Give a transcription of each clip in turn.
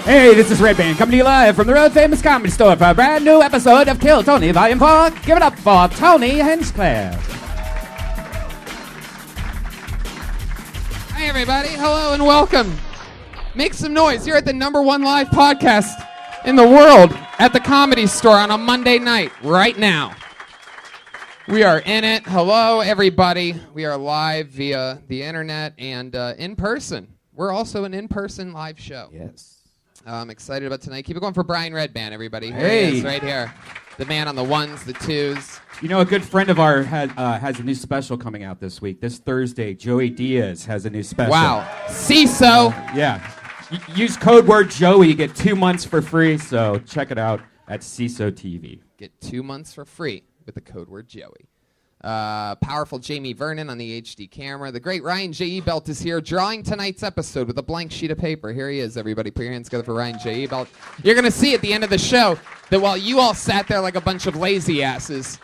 Hey, this is Red Band coming to you live from the Road Famous Comedy Store for a brand new episode of Kill Tony Volume 4. Give it up for Tony Hinchcliffe. Hi, everybody. Hello and welcome. Make some noise. You're at the #1 live podcast in the world at the Comedy Store on a Monday night right now. We are in it. Hello, everybody. We are live via the internet and in person. We're also an in-person live show. Yes. I'm excited about tonight. Keep it going for Brian Redband, everybody. Here Hey. he is, right here. The man on the ones, the twos. You know, a good friend of ours has a new special coming out this week. This Thursday, Joey Diaz has a new special. Wow. CISO. Yeah. Use code word Joey. You get 2 months for free, so check it out at CISO TV. Get 2 months for free with the code word Joey. Powerful Jamie Vernon on the HD camera. The great Ryan J.E. Belt is here, drawing tonight's episode with a blank sheet of paper. Here he is, everybody. Put your hands together for Ryan J.E. Belt. You're going to see at the end of the show that while you all sat there like a bunch of lazy asses,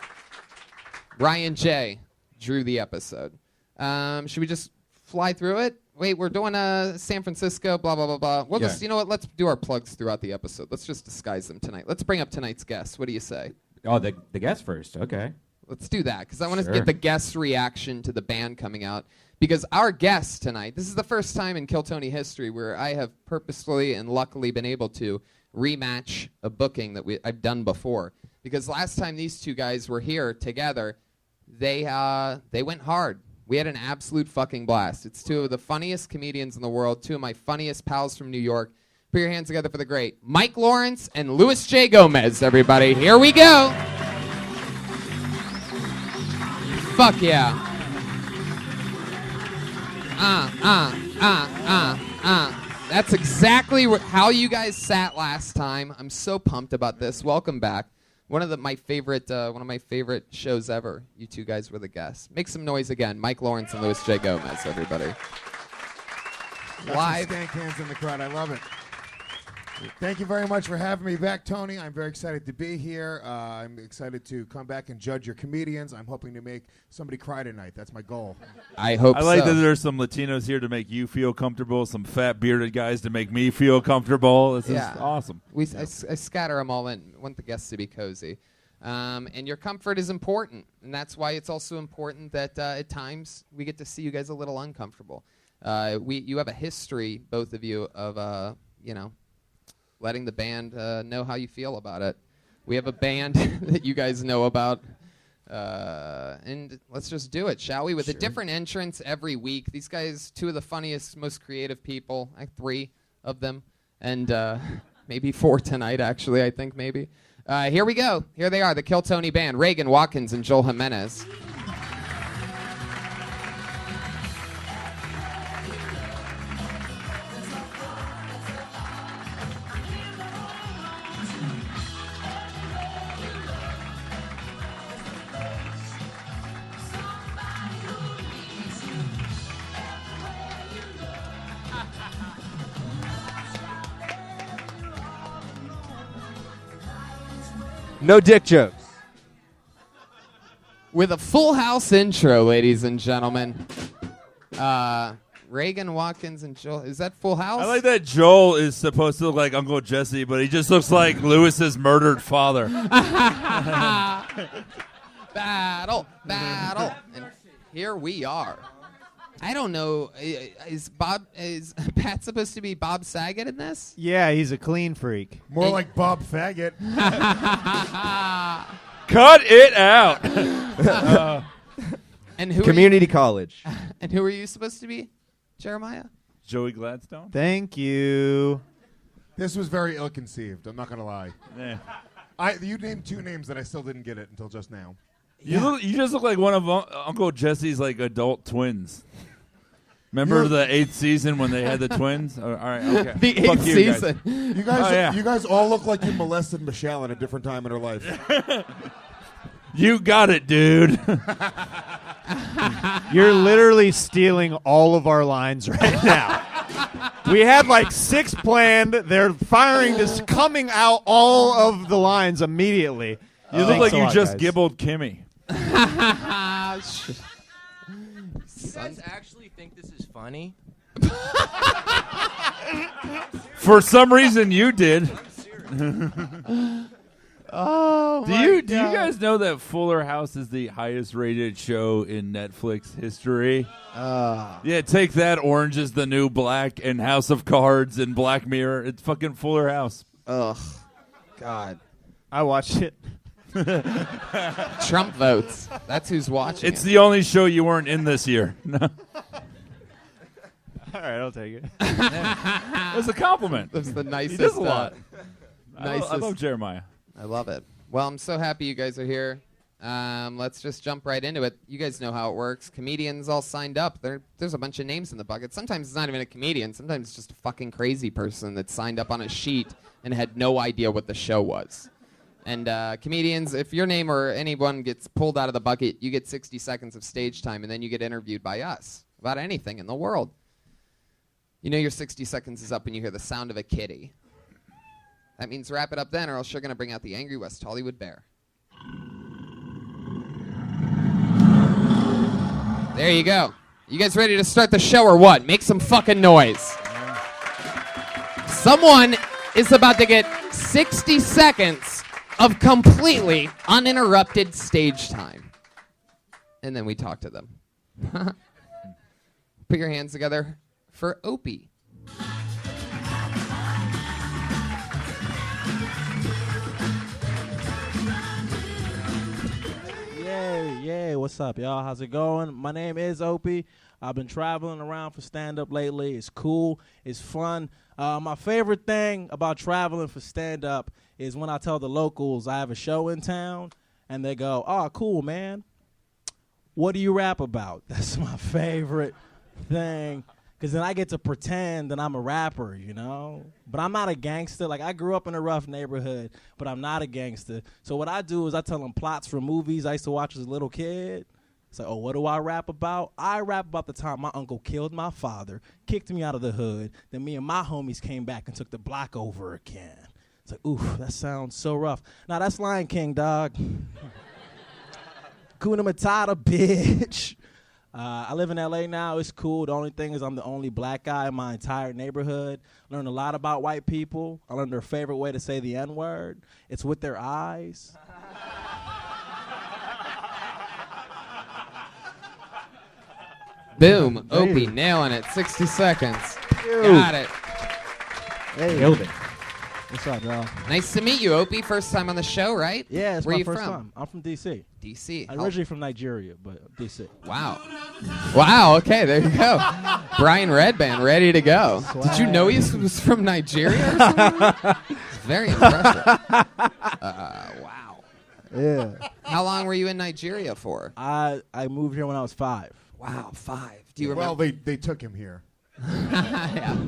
Ryan J. drew the episode. Should we just fly through it? Wait, we're doing San Francisco, blah, blah, blah, blah. We'll just, you know what? Let's do our plugs throughout the episode. Let's just disguise them tonight. Let's bring up tonight's guest. What do you say? Oh, the guest first. Okay. Let's do that, because I want to Sure. get the guest's reaction to the band coming out. Because our guest tonight, this is the first time in Kill Tony history where I have purposefully and luckily been able to rematch a booking that I've done before. Because last time these two guys were here together, they went hard. We had an absolute fucking blast. It's two of the funniest comedians in the world, two of my funniest pals from New York. Put your hands together for the great Mike Lawrence and Luis J. Gomez, everybody. Here we go. Fuck yeah. That's exactly how you guys sat last time. I'm so pumped about this. Welcome back. One of my favorite shows ever. You two guys were the guests. Make some noise again. Mike Lawrence and Luis J. Gomez, everybody. Live. Stank hands in the crowd. I love it. Thank you very much for having me back, Tony. I'm very excited to be here. I'm excited to come back and judge your comedians. I'm hoping to make somebody cry tonight. That's my goal. I hope so. I like that there's some Latinos here to make you feel comfortable, some fat bearded guys to make me feel comfortable. This is awesome. I scatter them all in. I want the guests to be cozy. And your comfort is important. And that's why it's also important that at times we get to see you guys a little uncomfortable. You have a history, both of you, of, letting the band know how you feel about it. We have a band that you guys know about. And let's just do it, shall we? With a different entrance every week. These guys, two of the funniest, most creative people. Three of them. And maybe four tonight, actually, I think maybe. Here we go. Here they are, the Kill Tony Band. Reagan Watkins and Joel Jimenez. No dick jokes. With a full house intro, ladies and gentlemen. Reagan Watkins and Joel. Is that Full House? I like that Joel is supposed to look like Uncle Jesse, but he just looks like Lewis's murdered father. Battle. And here we are. I don't know. Is Pat supposed to be Bob Saget in this? Yeah, he's a clean freak. More like Bob Faggot. Cut it out. And who? Community college. And who are you supposed to be, Jeremiah? Joey Gladstone? Thank you. This was very ill-conceived. I'm not going to lie. Yeah. You named two names that I still didn't get it until just now. You just look like one of Uncle Jesse's adult twins. Remember the 8th season when they had the twins? All right, okay. The 8th season. You guys all look like you molested Michelle at a different time in her life. You got it, dude. You're literally stealing all of our lines right now. We had 6 planned. They're firing this, coming out all of the lines immediately. You look like you just gibbled Kimmy. You guys actually think this is funny? For some reason, you did. Oh, Do you guys know that Fuller House is the highest rated show in Netflix history? Yeah, take that. Orange is the New Black and House of Cards and Black Mirror. It's fucking Fuller House. Ugh. God. I watched it. Trump votes. That's who's watching. It's the only show you weren't in this year. No. All right, I'll take it. That's a compliment. That's the nicest. He does a lot. Nicest. I love Jeremiah. I love it. Well, I'm so happy you guys are here. Let's just jump right into it. You guys know how it works. Comedians all signed up. There's a bunch of names in the bucket. Sometimes it's not even a comedian. Sometimes it's just a fucking crazy person that signed up on a sheet and had no idea what the show was. And comedians, if your name or anyone gets pulled out of the bucket, you get 60 seconds of stage time, and then you get interviewed by us about anything in the world. You know your 60 seconds is up when you hear the sound of a kitty. That means wrap it up then, or else you're going to bring out the angry West Hollywood bear. There you go. You guys ready to start the show or what? Make some fucking noise. Someone is about to get 60 seconds of completely uninterrupted stage time. And then we talk to them. Put your hands together for Opie. Yay, what's up, y'all? How's it going? My name is Opie. I've been traveling around for stand-up lately. It's cool. It's fun. My favorite thing about traveling for stand-up is when I tell the locals I have a show in town, and they go, oh, cool, man. What do you rap about? That's my favorite thing. Because then I get to pretend that I'm a rapper, you know? But I'm not a gangster. Like, I grew up in a rough neighborhood, but I'm not a gangster. So what I do is I tell them plots from movies I used to watch as a little kid. It's like, oh, what do I rap about? I rap about the time my uncle killed my father, kicked me out of the hood, then me and my homies came back and took the block over again. It's like, oof, that sounds so rough. Now, that's Lion King, dog. Kuna Matata, bitch. I live in L.A. now. It's cool. The only thing is I'm the only black guy in my entire neighborhood. Learned a lot about white people. I learned their favorite way to say the N-word. It's with their eyes. Boom. Opie nailing it. 60 seconds. Got it. Hey. Killed it. What's up, y'all? Nice to meet you, Opie. First time on the show, right? Yeah, it's Where my you first from? time. I'm from D.C. D.C. I'm originally from Nigeria, but D.C. Wow. Wow, okay, there you go. Brian Redband, ready to go. Did you know he was from Nigeria or something? It's very impressive. Wow. Yeah. How long were you in Nigeria for? I moved here when I was 5. Wow, 5. Do you Well, remember? they took him here. Yeah.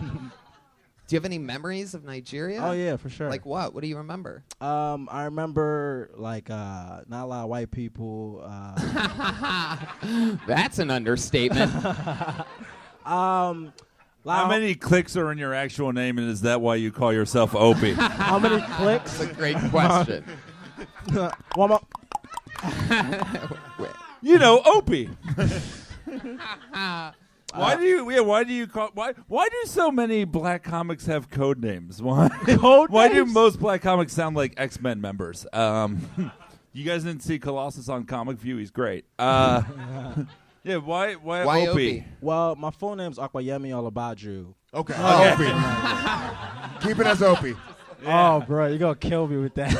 Do you have any memories of Nigeria? Oh, yeah, for sure. Like what? What do you remember? I remember, like, not a lot of white people. That's an understatement. How many clicks are in your actual name, and is that why you call yourself Opie? How many clicks? That's a great question. One more. You know, Opie. Why do so many black comics have code names? Why do most black comics sound like X-Men members? You guys didn't see Colossus on Comic View? He's great. Yeah, why Opie? Well, my full name's Akwayemi Olabaju. Okay. Opie. Keep it as Opie. Oh, bro, you're going to kill me with that.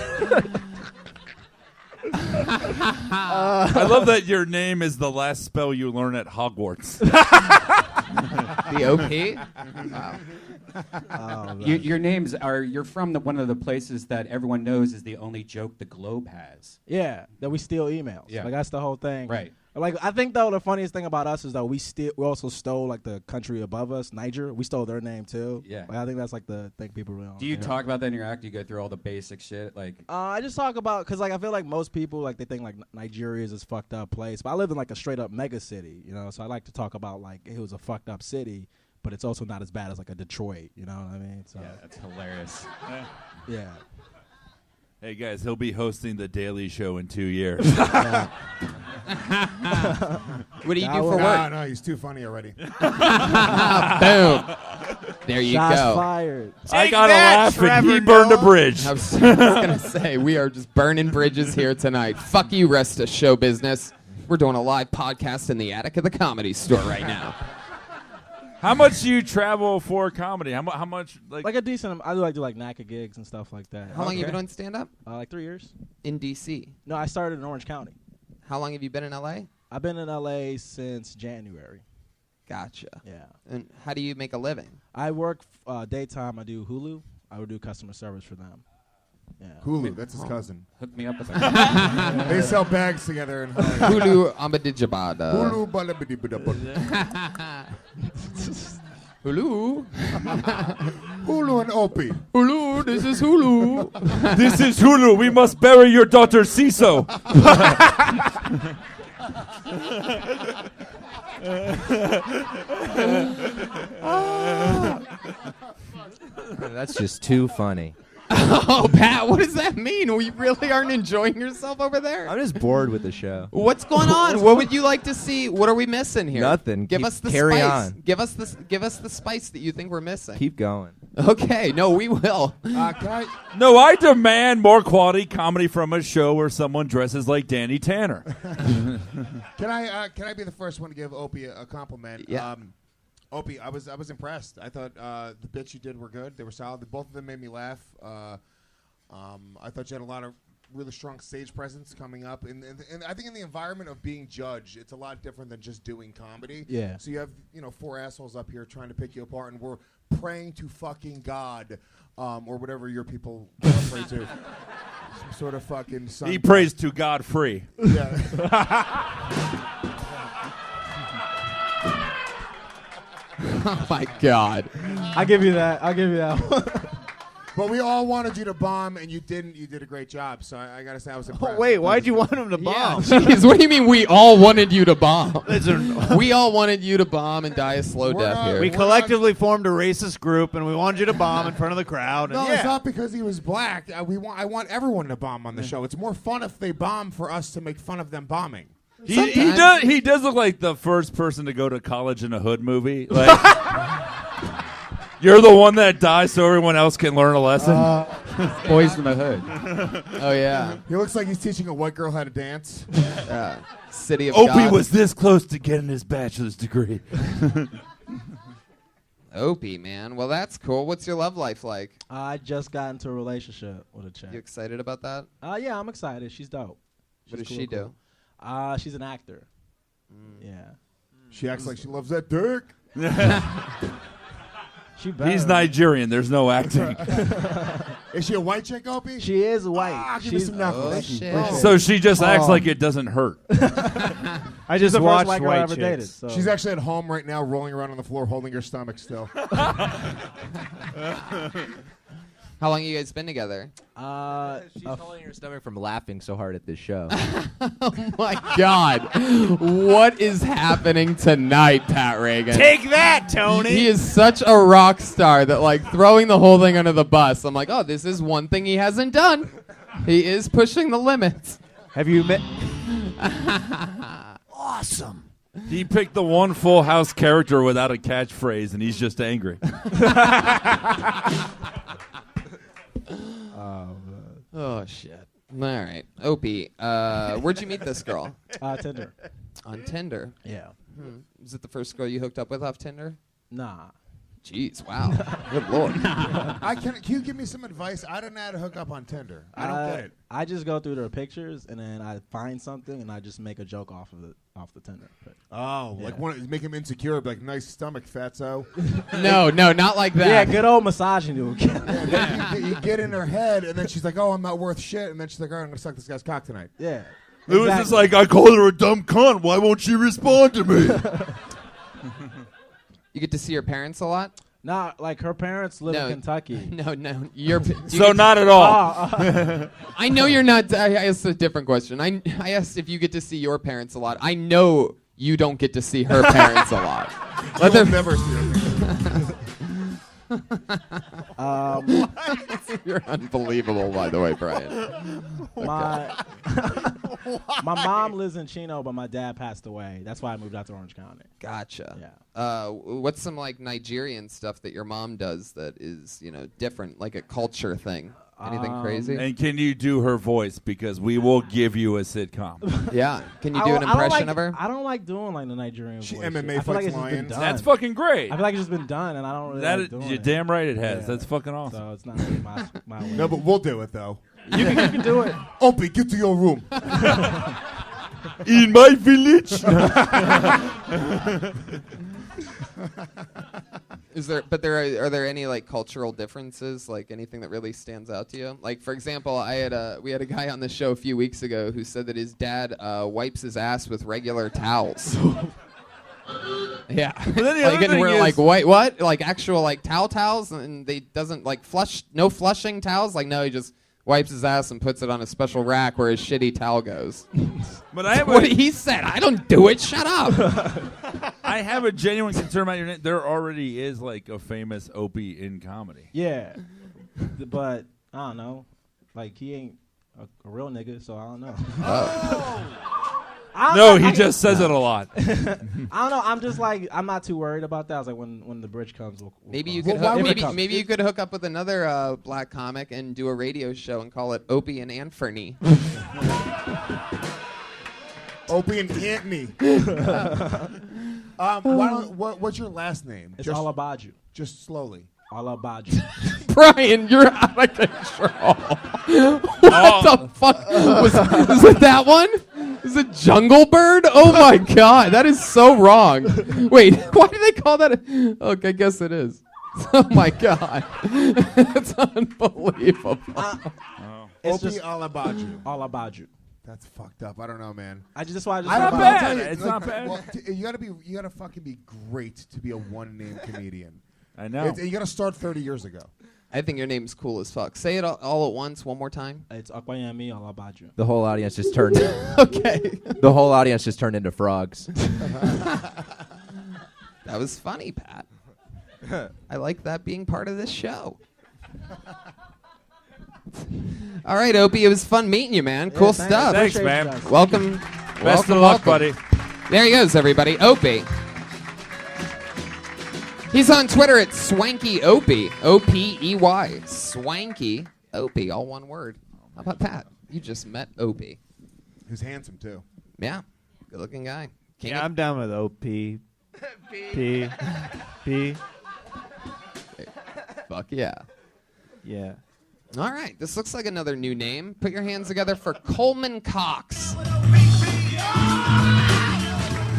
I love that your name is the last spell you learn at Hogwarts. The OP? Wow. Oh, Your names are, you're from one of the places that everyone knows is the only joke the Globe has. yeah, that we steal emails. Yeah. Like, that's the whole thing. Right. Like, I think, though, the funniest thing about us is that we also stole, like, the country above us, Niger. We stole their name, too. Yeah. Like, I think that's, like, the thing people really don't Do you care. talk about that in your act? Do you go through all the basic shit? Like, I just talk about, because, like, I feel like most people, like, they think, like, Nigeria is this fucked up place. But I live in, like, a straight-up mega city, you know? So I like to talk about, like, it was a fucked up city, but it's also not as bad as, like, a Detroit, you know what I mean? So, yeah, that's hilarious. yeah. Hey, guys, he'll be hosting The Daily Show in 2 years. What do you do for No, work? no, he's too funny already. Boom. There you Shots go. fired. I gotta that, laugh, and Trevor he burned a Noah. bridge. I was gonna say we are just burning bridges here tonight. Fuck you, rest of show business. We're doing a live podcast in the attic of the Comedy Store right now. How much do you travel for comedy? How much? Like a decent. I do like NACA gigs and stuff like that. How long have you been doing stand-up? Like 3 years. In D.C. No, I started in Orange County. How long have you been in L.A.? I've been in LA since January. Gotcha. Yeah. And how do you make a living? I work daytime. I do Hulu. I would do customer service for them. Yeah. Hulu, that's his cousin. Hook me up with that. They sell bags together in Hollywood. Hulu Amadijabada. Hulu, balabidibidabud. Hulu. Hulu and Opie. Hulu, this is Hulu. This is Hulu. We must bury your daughter, Ciso. That's just too funny. Oh, Pat, what does that mean? We really aren't enjoying yourself over there? I'm just bored with the show. What's going on? What would you like to see? What are we missing here? Nothing. Give Keep- us the carry spice. on. Give us the spice that you think we're missing. Keep going. Okay, no, we will. Can I? No, I demand more quality comedy from a show where someone dresses like Danny Tanner. Can I be the first one to give Opie a compliment? Yeah. Opie, I was impressed. I thought the bits you did were good. They were solid. Both of them made me laugh. I thought you had a lot of really strong stage presence coming up. And I think in the environment of being judged, it's a lot different than just doing comedy. Yeah. So you have 4 assholes up here trying to pick you apart, and we're praying to fucking God, or whatever your people pray to. Some sort of fucking sun. He prays to God free. Yeah. Oh my God. I'll give you that. one. But we all wanted you to bomb, and you didn't. You did a great job. So I gotta say, I was impressed. Oh, wait, why'd you want him to Yeah, bomb? jeez, what do you mean we all wanted you to bomb? Listen, We all wanted you to bomb and die a slow We're death not- here. we collectively formed a racist group, and we wanted you to bomb in front of the crowd. And No, yeah. it's not because he was black. I want everyone to bomb on the show. It's more fun if they bomb for us to make fun of them bombing. He does look like the first person to go to college in a hood movie. Like, you're the one that dies so everyone else can learn a lesson. Boys in the Hood. Oh yeah. He looks like he's teaching a white girl how to dance. City of Opie God. was this close to getting his bachelor's degree. Opie, man. Well, that's cool. What's your love life like? I just got into a relationship with a chick. You excited about that? Yeah, I'm excited. She's dope. What does She's she cool, do? cool. She's an actor. Yeah. She acts like she loves that dick. She better. He's Nigerian. There's no acting. Is she a white chick, Opie? She is white. Give me some knuckles. Oh, Thank you. shit. Appreciate it. So she just acts like it doesn't hurt. I just She's the first watched white girl I White ever dated. Chicks. So. She's actually at home right now, rolling around on the floor, holding her stomach still. How long you guys been together? She's holding her stomach from laughing so hard at this show. Oh my God. What is happening tonight, Pat Reagan? Take that, Tony. He is such a rock star that, like, throwing the whole thing under the bus. I'm like, oh, this is one thing he hasn't done. He is pushing the limits. Have you met? Awesome. He picked the one Full House character without a catchphrase, and he's just angry. Oh, shit. All right. Opie, where'd you meet this girl? Tinder. On Tinder. Yeah. Is it the first girl you hooked up with off Tinder? Nah. Jeez, wow. Good Lord. Can you give me some advice? I don't know how to hook up on Tinder. I don't get it. I just go through their pictures and then I find something and I just make a joke off the Tinder. Oh, Yeah. like make him insecure, like nice stomach, fatso. No, not like that. Yeah, good old misogyny. You get in her head, and then she's like, "Oh, I'm not worth shit," and then she's like, "All right, I'm gonna suck this guy's cock tonight." Yeah. Lewis is Exactly. like, I called her a dumb cunt. Why won't she respond to me? You get to see your parents a lot? Nah, like her parents live No. in Kentucky. No. So not at all. I know you're not. I asked a different question. I asked if you get to see your parents a lot. I know you don't get to see her parents a lot. Let You'll them. never see her. You're unbelievable, by the way, Brian. My My mom lives in Chino, but my dad passed away. That's why I moved out to Orange County. Gotcha. Yeah. What's some like Nigerian stuff that your mom does that is different, like a culture thing? Anything crazy? And can you do her voice? Because we will give you a sitcom. Yeah. Can you do an impression of her? I don't like doing like the Nigerian She voice. MMA I feel like fights it's just been lions. done. That's fucking great. I feel like it's just been done, and I don't really like doing You're it. damn right it has. Yeah. That's fucking awesome. So it's not really my way. No, but we'll do it though. You can do it. Opie, get to your room. In my village. Are there any like cultural differences, like anything that really stands out to you? Like for example, we had a guy on the show a few weeks ago who said that his dad wipes his ass with regular towels. Yeah, then the like, other and thing we're is- like, what? Like actual like towels, and they doesn't like no flushing towels. Like no, he just wipes his ass and puts it on a special rack where his shitty towel goes. But I have What he said. I don't do it. Shut up. I have a genuine concern about your name. There already is like a famous Opie in comedy. Yeah, but I don't know. Like he ain't a real nigga, so I don't know. No, he just says it a lot. I don't know. I'm just like I'm not too worried about that. I was like when the bridge comes, we'll Maybe you come. could Well, why hook, would- maybe you could hook up with another black comic and do a radio show and call it Opie and Anthony. Opie and Anthony. What's your last name? It's just, all about you. just slowly. All about you. Brian, you're out of control. What the fuck? Is it that one? Is it Jungle Bird? Oh my god, that is so wrong. Wait, why do they call that? Okay, I guess it is. Oh my god, it's unbelievable. It's Opie just all about you. all about you. That's fucked up. I don't know, man. That's why I just. I don't not know. bad. I'll tell you, It's not bad. Well, you gotta fucking be great to be a one-name comedian. I know. You gotta start 30 years ago. I think your name's cool as fuck. Say it all at once, one more time. It's Akwayami, all about you. The whole audience just turned. Okay. The whole audience just turned into frogs. That was funny, Pat. I like that being part of this show. All right, Opie, it was fun meeting you, man. Cool thanks. stuff. Thanks, Appreciate man. you guys. Welcome. Best welcome, of luck, welcome. buddy. There he goes, everybody. Opie. He's on Twitter at Swanky Opie. O-P-E-Y. Swanky Opie, all one word. How about that? You just met Opie. Who's handsome too. Yeah. Good looking guy. King Yeah, of- I'm down with OP. P. Fuck yeah. Yeah. All right. This looks like another new name. Put your hands together for Coleman Cox.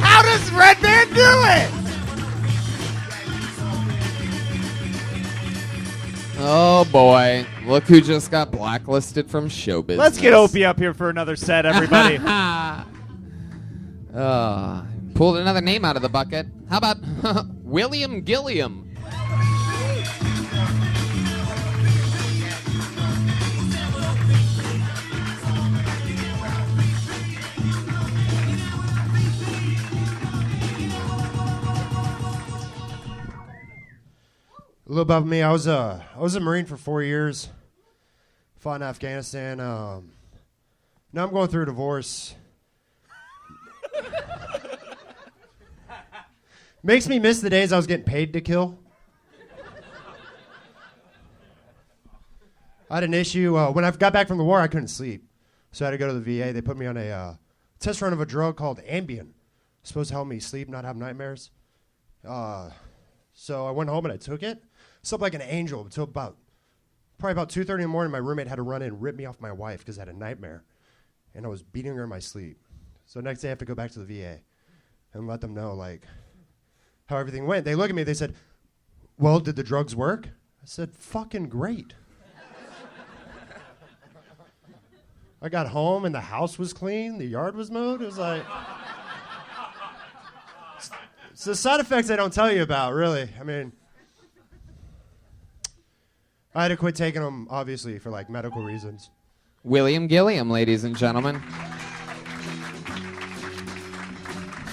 How does Red Man do it? Oh boy. Look who just got blacklisted from show business. Let's get Opie up here for another set, everybody. Pulled another name out of the bucket. How about William Gilliam? A little about me. I was a Marine for 4 years. Fought in Afghanistan. Now I'm going through a divorce. Makes me miss the days I was getting paid to kill. I had an issue. When I got back from the war, I couldn't sleep. So I had to go to the VA. They put me on a test run of a drug called Ambien. It's supposed to help me sleep, not have nightmares. So I went home and I took it. Slept like an angel until probably about 2:30 in the morning. My roommate had to run in and rip me off my wife because I had a nightmare. And I was beating her in my sleep. So next day I have to go back to the VA and let them know like how everything went. They look at me, they said, well, did the drugs work? I said, fucking great. I got home and the house was clean, the yard was mowed. It was like, it's the side effects I don't tell you about, really. I mean, I had to quit taking them, obviously, for like medical reasons. William Gilliam, ladies and gentlemen.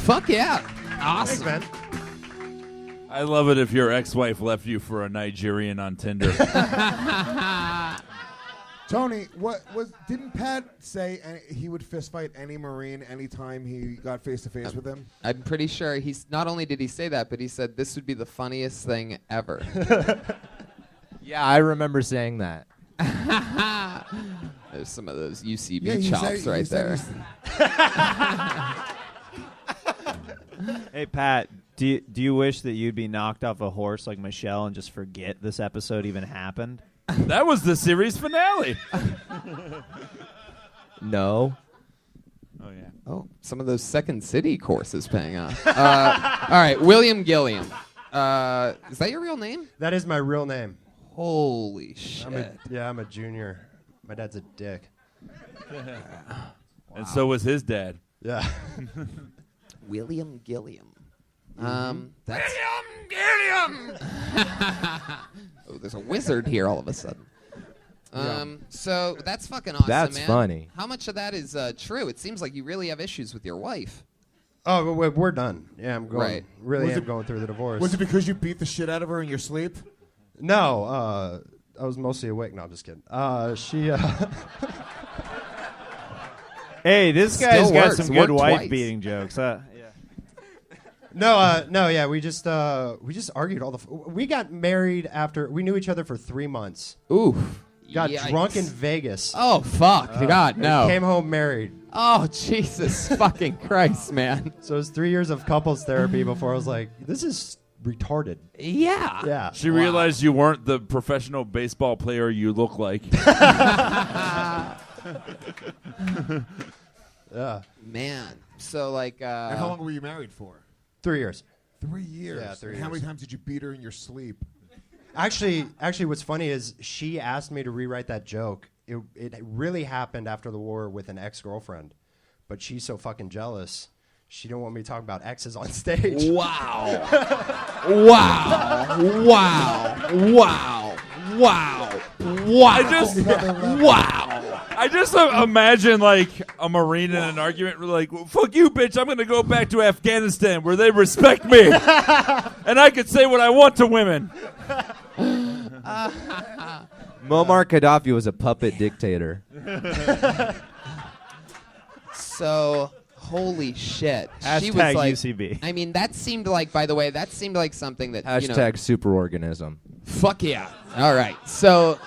Fuck yeah. Awesome. Thanks, man. I love it if your ex-wife left you for a Nigerian on Tinder. Tony, didn't Pat say he would fist fight any Marine anytime he got face to face with him? I'm pretty sure he's not only did he say that, but he said this would be the funniest thing ever. Yeah, I remember saying that. There's some of those UCB Yeah, chops right there. Hey, Pat, do you wish that you'd be knocked off a horse like Michelle and just forget this episode even happened? That was the series finale. No. Oh, yeah. Oh, some of those Second City courses paying off. All right, William Gilliam. Is that your real name? That is my real name. Holy shit. I'm a junior. My dad's a dick. And so was his dad. Yeah. William Gilliam. That's Gilliam! oh, there's a wizard here all of a sudden. So that's fucking awesome, That's man. funny. How much of that is true? It seems like you really have issues with your wife. Oh, we're done. Yeah, I'm going. Right. Really am going through the divorce. Was it because you beat the shit out of her in your sleep? No, I was mostly awake. No, I'm just kidding. She. Hey, this Still guy's got works. some good Worked wife twice. beating jokes. Yeah. No, yeah, we just argued all the. We got married after we knew each other for 3 months. Ooh. Got Yikes. drunk in Vegas. Oh, fuck. God, no. Came home married. Oh, Jesus fucking Christ, man. So it was 3 years of couples therapy before I was like, this is retarded. Yeah. Yeah. She realized you weren't the professional baseball player you look like. Yeah. Man. So, like, And how long were you married for? 3 years. 3 years. Yeah, 3 And how many years. times did you beat her in your sleep? Actually, what's funny is she asked me to rewrite that joke. It really happened after the war with an ex-girlfriend, but she's so fucking jealous. She didn't want me talking about exes on stage. wow. Wow. Wow. Wow. Wow. Wow. I just imagine like a Marine in an argument, like, well, "Fuck you, bitch! I'm gonna go back to Afghanistan where they respect me, and I could say what I want to women." Muammar Gaddafi was a puppet dictator. So, holy shit. She was Hashtag like, UCB. I mean, that seemed like, by the way, that seemed like something that, you know. Hashtag superorganism. Fuck yeah. All right. So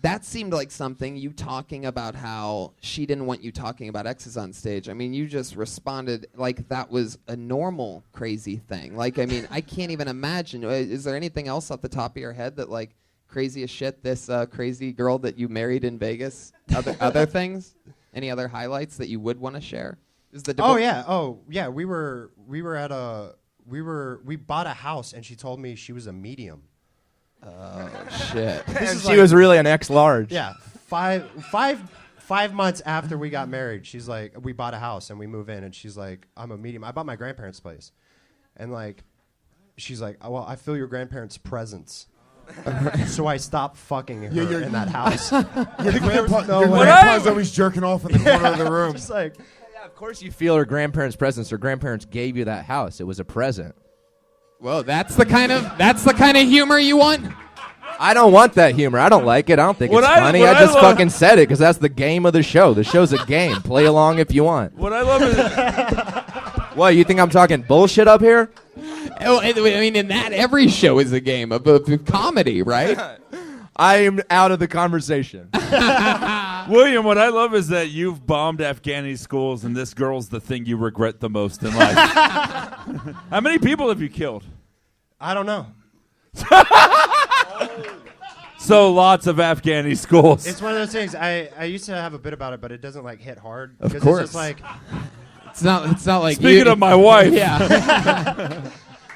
that seemed like something, you talking about how she didn't want you talking about exes on stage. I mean, you just responded like that was a normal crazy thing. Like, I mean, I can't even imagine. Is there anything else off the top of your head that, like, crazy as shit, this crazy girl that you married in Vegas? Other things? Any other highlights that you would want to share? Is the Oh yeah. We bought a house and she told me she was a medium. Oh shit. And she was really an X-large. Yeah. 5 months after we got married, she's like, we bought a house and we move in, and she's like, I'm a medium. I bought my grandparents' place, and like, she's like, oh, well, I feel your grandparents' presence. So I stopped fucking her in that house. Your grandpa's always jerking off in the corner of the room. Just like, Yeah, of course you feel her grandparents' presence. Her grandparents gave you that house. It was a present. Whoa, that's the kind of humor you want? I don't want that humor. I don't like it. I don't think What it's I- funny. what I I just love- fucking said it because that's the game of the show. The show's a game. Play along if you want. What I love is What, you think I'm talking bullshit up here? Oh, I mean, in that, every show is a game of comedy, right? I'm out of the conversation. William, what I love is that you've bombed Afghani schools, and this girl's the thing you regret the most in life. How many people have you killed? I don't know. So lots of Afghani schools. It's one of those things. I used to have a bit about it, but it doesn't like hit hard. Of because course. It's just like, It's not like Speaking you, of my wife. Yeah.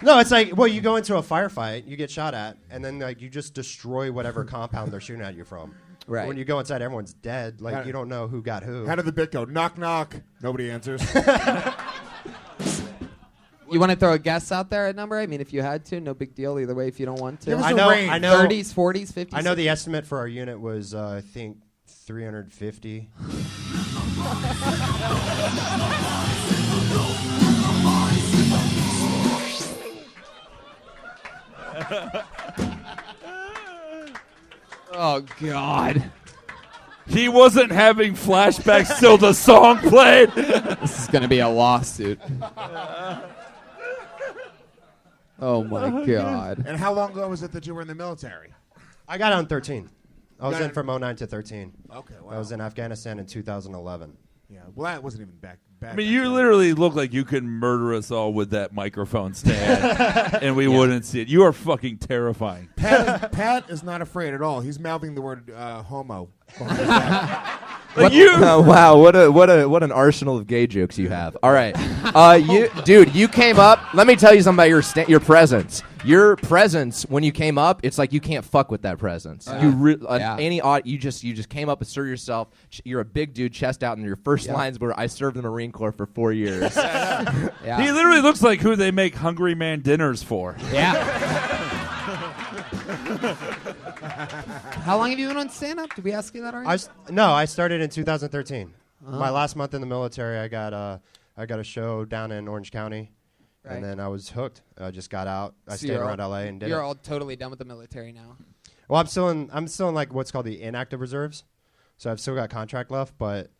no, it's like, well, you go into a firefight, you get shot at, and then like you just destroy whatever compound they're shooting at you from. Right. When you go inside, everyone's dead. Like Right. you don't know who got who. How did the bit go? Knock, knock. Nobody answers. You want to throw a guess out there, a number? I mean, if you had to, no big deal either way if you don't want to. Give us I a know. range. I know. 30s, 40s, 50s? I know the estimate for our unit was, I think, 350. Oh God. He wasn't having flashbacks till the song played. This is gonna be a lawsuit. Oh my God. And how long ago was it that you were in the military? I got out in 13. I was got in it- from 09 to 13. Okay, I was in Afghanistan in 2011. Yeah, well, that wasn't even back. I mean, you literally look like you could murder us all with that microphone stand, and we wouldn't see it. You are fucking terrifying. Pat is not afraid at all. He's mouthing the word homo. behind his back. Like you. Wow, what an arsenal of gay jokes you have. All right, you came up. Let me tell you something about your presence. Your presence when you came up, it's like you can't fuck with that presence. You just came up, assert yourself. You're a big dude, chest out, and your first lines were, "I served in the Marine Corps for 4 years." He literally looks like who they make Hungry Man dinners for. Yeah. How long have you been on stand-up? Did we ask you that already? I started in 2013. My last month in the military, I got a show down in Orange County. Right. And then I was hooked. I just got out. I stayed you're around LA and did it. You're all totally done with the military now. Well, I'm still in like what's called the inactive reserves. So I've still got contract left, but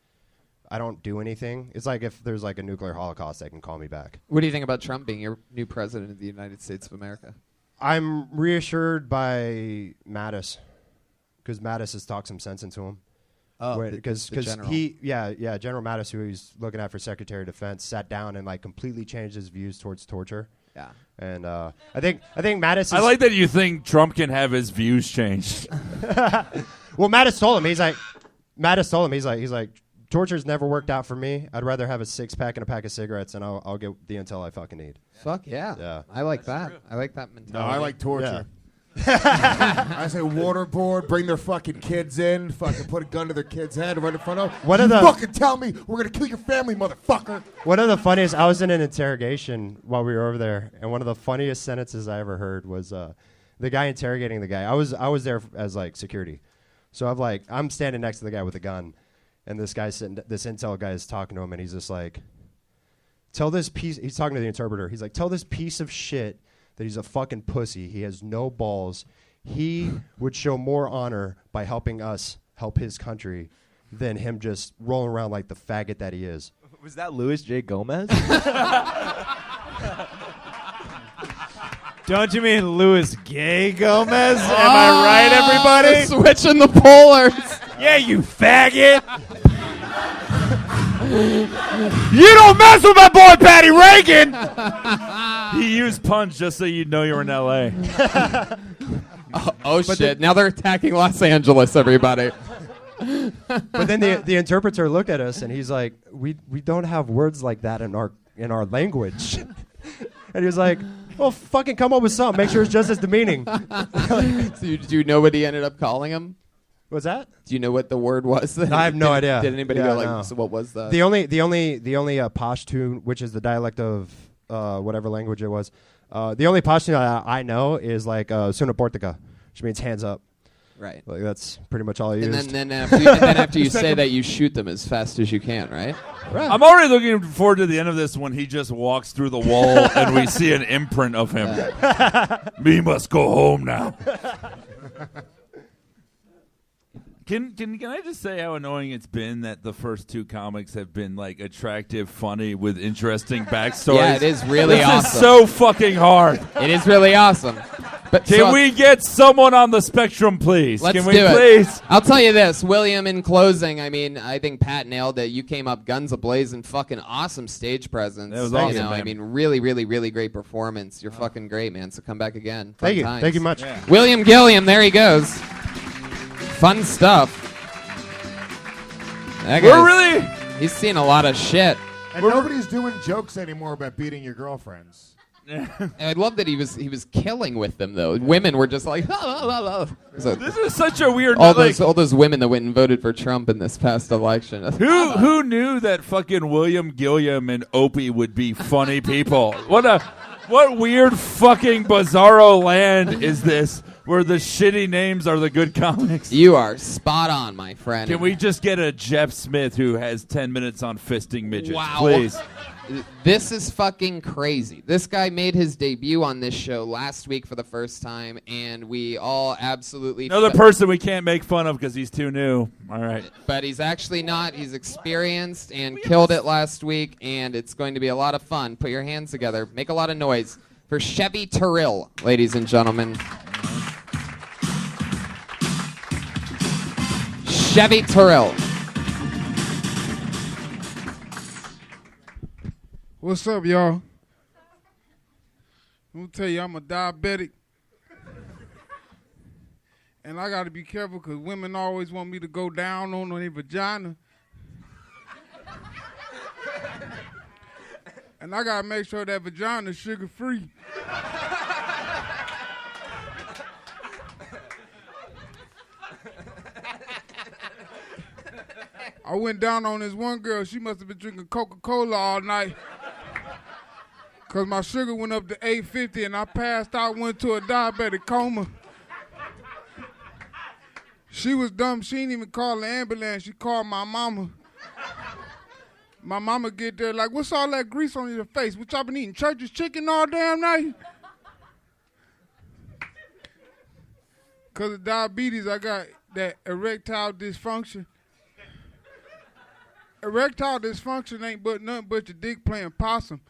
I don't do anything. It's like if there's like a nuclear holocaust, they can call me back. What do you think about Trump being your new president of the United States of America? I'm reassured by Mattis, because Mattis has talked some sense into him. Oh, Because general. General Mattis, who he's looking at for Secretary of Defense, sat down and like completely changed his views towards torture. Yeah. And I think Mattis is... I like that you think Trump can have his views changed. Well, Mattis told him, he's like, torture's never worked out for me. I'd rather have a 6-pack and a pack of cigarettes, and I'll get the intel I fucking need. Fuck yeah. Yeah. I like that. I like that mentality. No, I like torture. I say waterboard, bring their fucking kids in, fucking put a gun to their kid's head right in front of them. Fucking tell me we're gonna kill your family, motherfucker. One of the funniest, I was in an interrogation while we were over there, and one of the funniest sentences I ever heard was the guy interrogating the guy. I was there as like security, so I'm standing next to the guy with a gun, and this intel guy is talking to him, and he's just like, he's talking to the interpreter. He's like, tell this piece of shit that he's a fucking pussy. He has no balls. He would show more honor by helping us help his country than him just rolling around like the faggot that he is. Was that Louis J. Gomez? Don't you mean Louis Gay Gomez? Am I right, everybody? Switching the polars. Yeah, you faggot. You don't mess with my boy Patty Reagan. He used punch just so you'd know you're in L.A. Oh shit! Now they're attacking Los Angeles, everybody. But then the interpreter looked at us and he's like, we don't have words like that in our language. And he was like, well, fucking come up with something. Make sure it's just as demeaning. So do you know what he ended up calling him? What's that? Do you know what the word was? I have no idea. Did anybody go like, so what was that? The only Pashtun, which is the dialect of whatever language it was, the only Pashtun I know is like Suna Portica, which means hands up. Right. Like that's pretty much all I And used. then after you say that, you shoot them as fast as you can, right? I'm already looking forward to the end of this when he just walks through the wall and we see an imprint of him. Me must go home now. Can I just say how annoying it's been that the first two comics have been like attractive, funny, with interesting backstories? Yeah, it is really this awesome. Is so fucking hard. It is really awesome. But Can we get someone on the spectrum, please? Let's Can we do it. please? I'll tell you this, William, in closing, I mean, I think Pat nailed it. You came up guns a-blazing, fucking awesome stage presence. That was awesome, You know, man. I mean, really, really, really great performance. You're fucking great, man, so come back again. Thank you. Times. Thank you much. Yeah. William Gilliam, there he goes. Fun stuff. That We're guy's- really... He's seen a lot of shit. And nobody's doing jokes anymore about beating your girlfriends. And I love that he was killing with them though. Women were just like, So This is such a weird... all like, those women that went and voted for Trump in this past election. Who knew that fucking William Gilliam and Opie would be funny people? What weird fucking bizarro land is this? where the shitty names are the good comics. You are spot on, my friend. Can we just get a Jeff Smith who has 10 minutes on fisting midgets, Wow. please? This is fucking crazy. This guy made his debut on this show last week for the first time, and we all absolutely... Another person we can't make fun of because he's too new. All right. But he's actually not. He's experienced and killed it last week, and it's going to be a lot of fun. Put your hands together. Make a lot of noise for Chevy Terrell, ladies and gentlemen. Chevy Terrell. What's up, y'all? I'm gonna tell you, I'm a diabetic. And I gotta be careful because women always want me to go down on their vagina. And I gotta make sure that vagina is sugar-free. I went down on this one girl. She must have been drinking Coca-Cola all night. Because my sugar went up to 850 and I passed out, went to a diabetic coma. She was dumb. She didn't even call the ambulance. She called my mama. My mama get there like, what's all that grease on your face? What y'all been eating? Church's chicken all damn night? Because of diabetes, I got that erectile dysfunction. Erectile dysfunction ain't but nothing but your dick playing possum.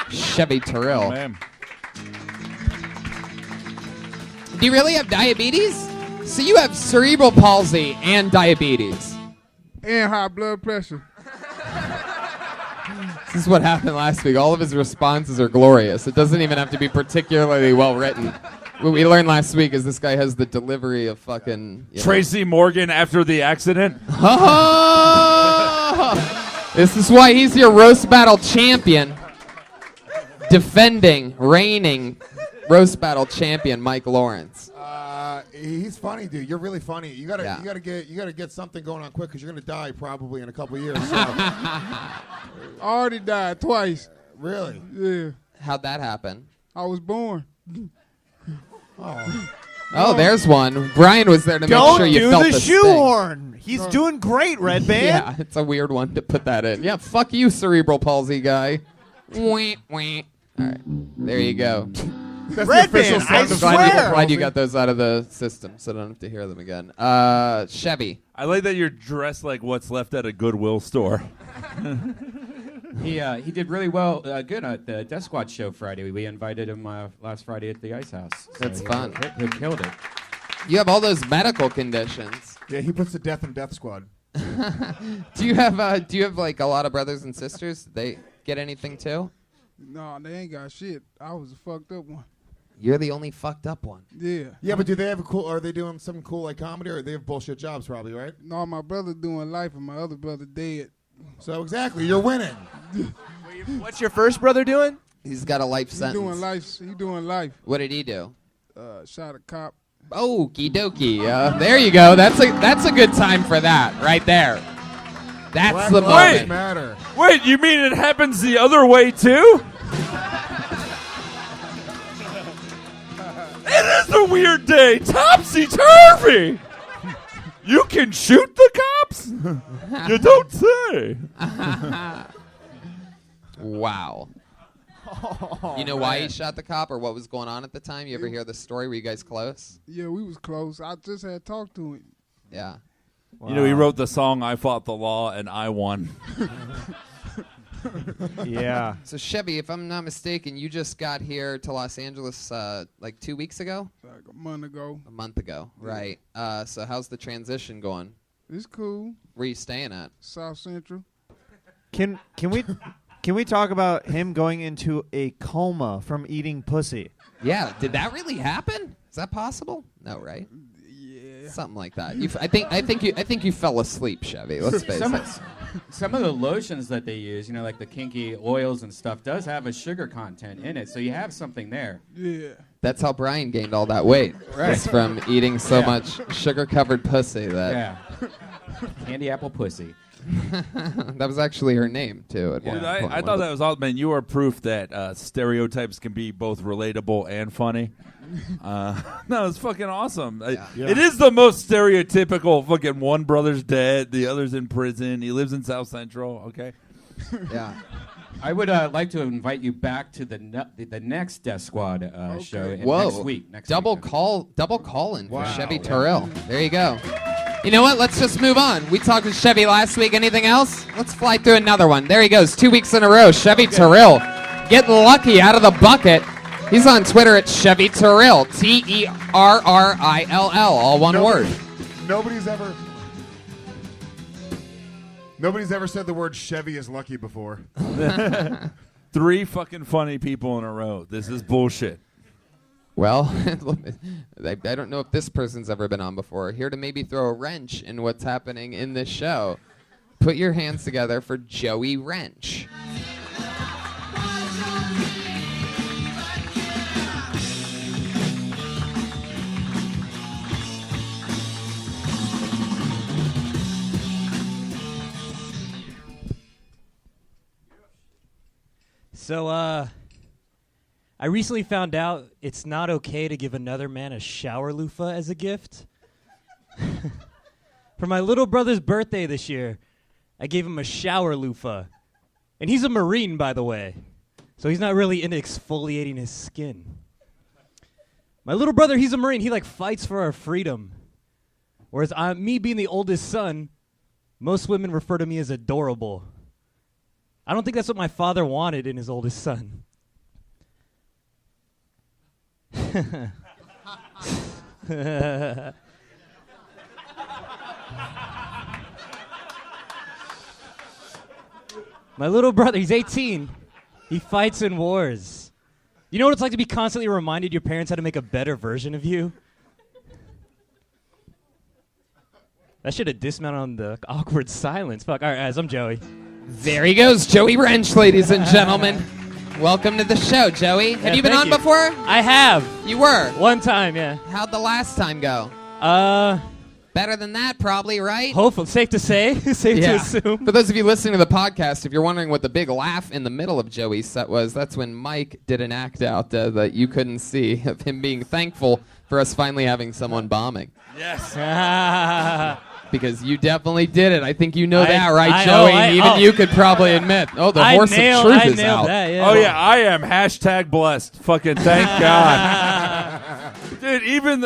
Chevy Terrell. Man. Do you really have diabetes? So you have cerebral palsy and diabetes. And high blood pressure. This is what happened last week. All of his responses are glorious. It doesn't even have to be particularly well written. What we learned last week is this guy has the delivery of fucking... Tracy Morgan after the accident. This is why he's your roast battle champion. Defending, reigning roast battle champion Mike Lawrence. He's funny, dude. You're really funny. You gotta get something going on quick because you're gonna die probably in a couple years. So. I already died twice. Really? Yeah. How'd that happen? I was born. Oh, there's one. Brian was there to make sure you felt Don't do the sting. shoehorn. He's doing great, Red Band. Yeah, it's a weird one to put that in. Yeah, fuck you, cerebral palsy guy. Wah, wah. All right, there you go. That's Red the official Band, I sound of swear. Glad you got those out of the system, so I don't have to hear them again. Chevy. I like that you're dressed like what's left at a Goodwill store. He did really well, good at the Death Squad show Friday. We invited him last Friday at the Ice House. So That's fun. He killed it. You have all those medical conditions. Yeah, he puts to death in Death Squad. Do you have like a lot of brothers and sisters? They get anything too? No, they ain't got shit. I was a fucked up one. You're the only fucked up one. Yeah. Yeah, but do they have a cool? Are they doing something cool like comedy, or they have bullshit jobs? Probably, right? No, my brother doing life and my other brother dead. So exactly, you're winning. What's your first brother doing? He's got a life He sentence. doing life. He doing life. What did he do? Shot a cop. Okie dokie. There you go. That's a good time for that right there. That's Black the Lives moment. Matter. Wait, you mean it happens the other way too? It is a weird day. Topsy-turvy. You can shoot the cops? You don't say. Wow. You know why he shot the cop or what was going on at the time? You ever hear the story? Were you guys close? Yeah, we was close. I just had talked to him. Yeah. You know, he wrote the song I Fought the Law and I Won. Yeah. So Chevy, if I'm not mistaken, you just got here to Los Angeles like 2 weeks ago? Like a month ago. A month ago, right. So how's the transition going? It's cool. Where you staying at? South Central. Can we talk about him going into a coma from eating pussy? Yeah, did that really happen? Is that possible? No, right? Yeah. Something like that. I think you fell asleep, Chevy. Let's face it. Some of the lotions that they use, you know, like the kinky oils and stuff, does have a sugar content in it, so you have something there. Yeah. That's how Brian gained all that weight. Right. It's from eating so much sugar-covered pussy that. Yeah. Candy apple pussy. That was actually her name too. At Dude, one I point. thought that was awesome, man. You are proof that stereotypes can be both relatable and funny. No, it's fucking awesome. It is the most stereotypical fucking one brother's dead, the other's in prison, he lives in South Central, okay? Yeah. I would like to invite you back to the next Death Squad show next week. Double call-in for Chevy Terrell. There you go. You know what? Let's just move on. We talked with Chevy last week. Anything else? Let's fly through another one. There he goes. 2 weeks in a row. Chevy Terrell getting lucky out of the bucket. He's on Twitter at Chevy Terrell. Terrill. All one word. Nobody's ever said the word Chevy is lucky before. 3 fucking funny people in a row. This is bullshit. Well, I don't know if this person's ever been on before. Here to maybe throw a wrench in what's happening in this show. Put your hands together for Joey Wrench. So, I recently found out it's not okay to give another man a shower loofah as a gift. For my little brother's birthday this year, I gave him a shower loofah. And he's a Marine, by the way. So he's not really into exfoliating his skin. My little brother, he's a Marine. He, fights for our freedom. Whereas me being the oldest son, most women refer to me as adorable. I don't think that's what my father wanted in his oldest son. My little brother, he's 18. He fights in wars. You know what it's like to be constantly reminded your parents how to make a better version of you? That should have dismounted on the awkward silence. Fuck. All right, guys, I'm Joey. There he goes, Joey Wrench, ladies and gentlemen. Welcome to the show, Joey. Have you been on before? I have. You were? One time, yeah. How'd the last time go? Better than that, probably, right? Hopefully. Safe to say. Safe to assume. For those of you listening to the podcast, if you're wondering what the big laugh in the middle of Joey's set was, that's when Mike did an act out that you couldn't see of him being thankful for us finally having someone bombing. Yes. Because you definitely did it. I think you know that, right, Joey? Even you could probably admit. Oh, the horse of truth is out. That, yeah. Oh, yeah, I am #blessed. Fucking thank God. Dude, even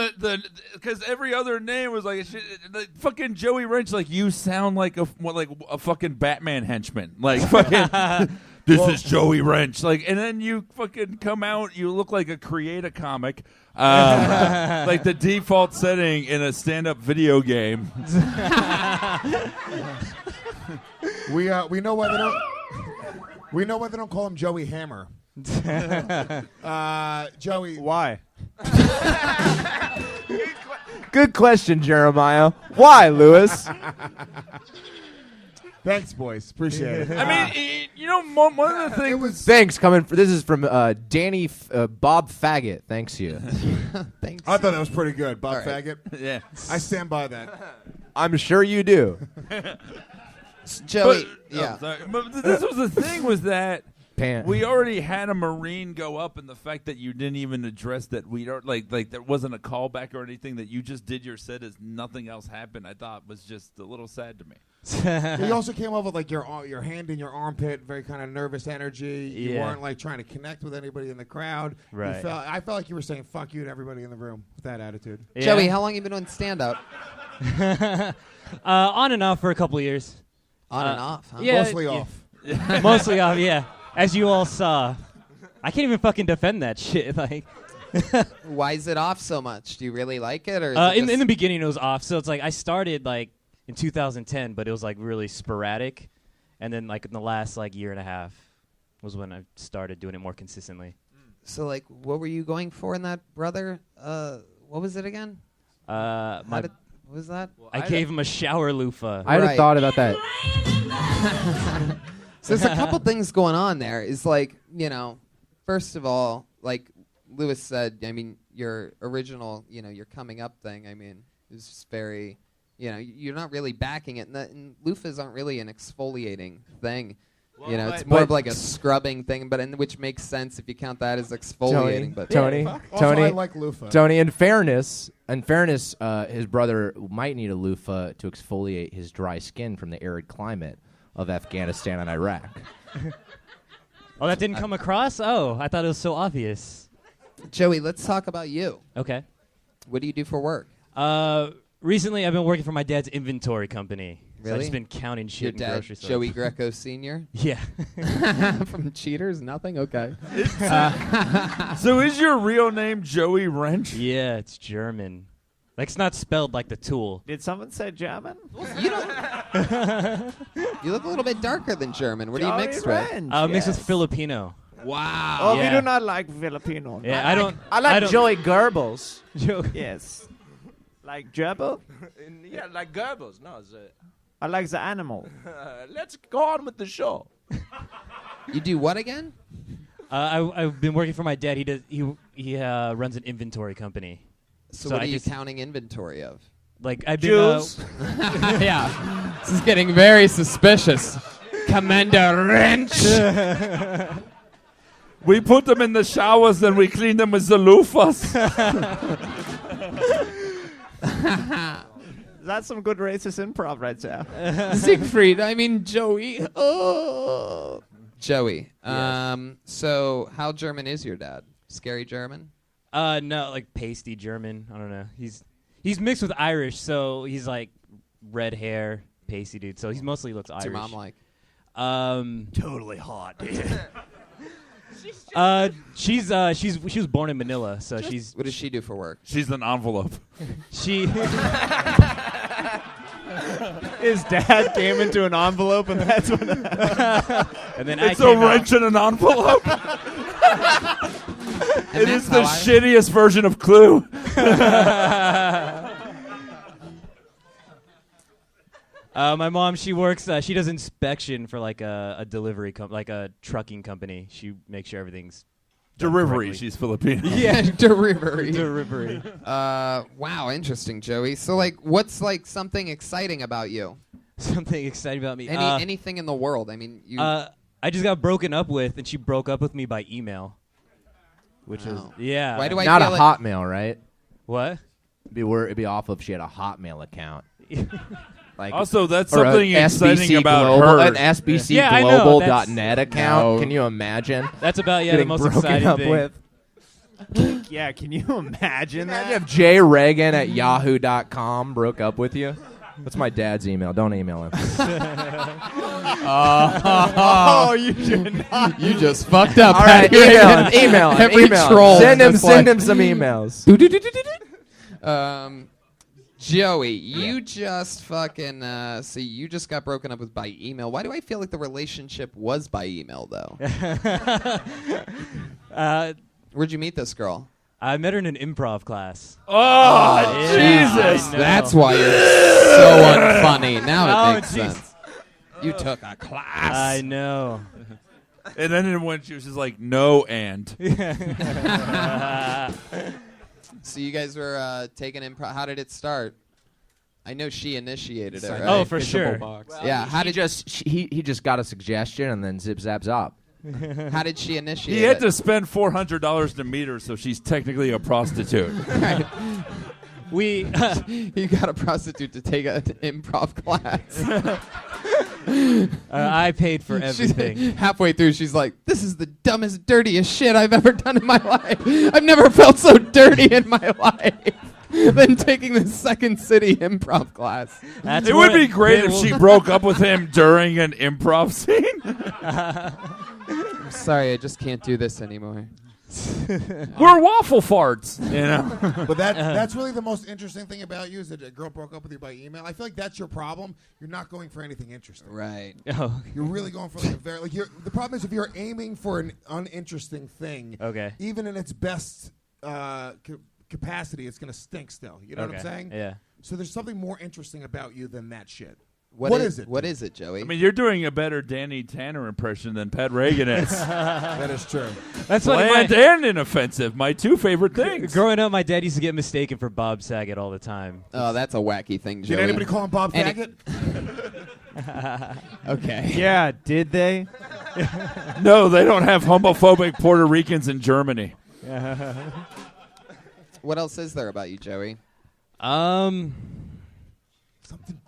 because every other name was like fucking Joey Wrench. Like, you sound like a fucking Batman henchman. Like, fucking, this is Joey Wrench. Like, and then you fucking come out, you look like a create a comic. Like the default setting in a stand-up video game. We know why they don't. We know why they don't call him Joey Hammer. Joey, why? Good question, Jeremiah. Why, Lewis? Thanks, boys. Appreciate it. I mean, one of the things. Thanks. This is from Danny Bob Faggot. Thanks you. Thanks. I thought that was pretty good, Bob All right. Faggot. Yeah. I stand by that. I'm sure you do. Joey, But this was the thing was that Pant. we already had a Marine go up, and the fact that you didn't even address that we don't like there wasn't a callback or anything, that you just did your set as nothing else happened, I thought was just a little sad to me. You also came up with like your hand in your armpit, very kind of nervous energy. You weren't like trying to connect with anybody in the crowd. Right. I felt like you were saying "fuck you" to everybody in the room with that attitude. Yeah. Joey, how long you been on stand-up? On and off for a couple of years. On and off, huh? Yeah, Mostly off. Mostly off, yeah. As you all saw. I can't even fucking defend that shit. Like, Why is it off so much? Do you really like it? Or is it in just- the beginning, it was off. So it's like I started like in 2010, but it was like really sporadic. And then like in the last like year and a half was when I started doing it more consistently. So like, what were you going for in that, brother? What was it again? What was that? I gave him a shower loofah. I had a thought about that. So there's a couple things going on there. Is like, first of all, like Lewis said, I mean, your original, your coming up thing, I mean, is just very You know, you're not really backing it, and loofahs aren't really an exfoliating thing. Well, you know, but- it's more of but- like a scrubbing thing, which makes sense if you count that as exfoliating. Tony, Also, I like loofah. Tony, in fairness, his brother might need a loofah to exfoliate his dry skin from the arid climate of Afghanistan and Iraq. Oh, that didn't come across? Oh, I thought it was so obvious. Joey, let's talk about you. Okay. What do you do for work? Recently, I've been working for my dad's inventory company. So I've Really? just been counting shit Your in dad, grocery stores. Joey Greco Sr.? Yeah. From Cheaters? Nothing? Okay. So is your real name Joey Wrench? Yeah, it's German. Like, it's not spelled like the tool. Did someone say German? You don't. You look a little bit darker than German. What are you mixed with? Mixed with Filipino. Wow. Oh, Yeah. we do not like Filipino. Yeah, I don't. I like don't- Joey Goebbels. Yes. Like gerbil? Yeah, like Goebbels. No, I like the animal. let's go on with the show. You do what again? I've been working for my dad. He runs an inventory company. So, So what I are you just- counting inventory of? Like I've been. Jules. Yeah. This is getting very suspicious. Commander Wrench. We put them in the showers, then we clean them with the loofahs. That's some good racist improv right there. Siegfried, I mean Joey. Oh. Joey. So how German is your dad? Scary German? No, like pasty German. I don't know. He's mixed with Irish, so he's like red hair, pasty dude. So he mostly looks What's Irish. your mom like? Totally hot, dude. She was born in Manila, so she's What does she do for work? She's an envelope. she. His dad came into an envelope, and that's what. And then It's I a came out. wrench in an envelope. It that's is the how I- shittiest version of Clue. My mom, she works. She does inspection for like a delivery like a trucking company. She makes sure everything's done Delivery. correctly. She's Filipino. Yeah, delivery. Delivery. Wow, interesting, Joey. So, like, what's like something exciting about you? Something exciting about me. Anything in the world? I mean, you. I just got broken up with, and she broke up with me by email. Which is Wow. yeah. Why do I Not a feel like- Hotmail, right? What? It'd be awful if she had a Hotmail account. Like Also, that's or a something exciting SBC about Global, her. an SBC Yeah, I know, Global.net account. No. Can you imagine? That's about the getting most broken exciting up thing. with? Yeah, can you imagine that? Imagine if Jay Reagan at yahoo.com broke up with you. That's my dad's email. Don't email him. Oh, you should not. You just fucked up. All right, email him. Every email him. troll. Send is him, just send like- him some emails. Joey, you just fucking. So you just got broken up with by email. Why do I feel like the relationship was by email though? Where'd you meet this girl? I met her in an improv class. Oh, Yeah, Jesus. I know. That's why you're so unfunny. Now Oh, it makes jeez. sense. You took a class. I know. And then when she was just like, no, and. So you guys were taking improv. How did it start? I know she initiated it. Right? Oh, for sure. Yeah. How did He just got a suggestion and then zip zap zop. How did she initiate He had it? to spend $400 to meet her, so she's technically a prostitute. We You got a prostitute to take an improv class. I paid for She's everything. halfway through, she's like, "This is the dumbest, dirtiest shit I've ever done in my life. I've never felt so dirty in my life." Than taking the Second City improv class. That's It what would be great if will- she broke up with him during an improv scene. I'm sorry, I just can't do this anymore. We're waffle farts, you know. But that's really the most interesting thing about you is that a girl broke up with you by email. I feel like that's your problem. You're not going for anything interesting. Right. Oh, You're really going for like a very the problem is if you're aiming for an uninteresting thing, okay. even in its best capacity, it's gonna stink still. You know what I'm Okay. saying? Yeah. So there's something more interesting about you than that shit. What is it? What is it, Joey? I mean, you're doing a better Danny Tanner impression than Pat Reagan is. That is true. That's funny. Bland and inoffensive, my two favorite things. Growing up, my dad used to get mistaken for Bob Saget all the time. Oh, that's a wacky thing, Joey. Did anybody call him Bob Saget? Okay. Yeah, did they? No, they don't have homophobic Puerto Ricans in Germany. What else is there about you, Joey? Something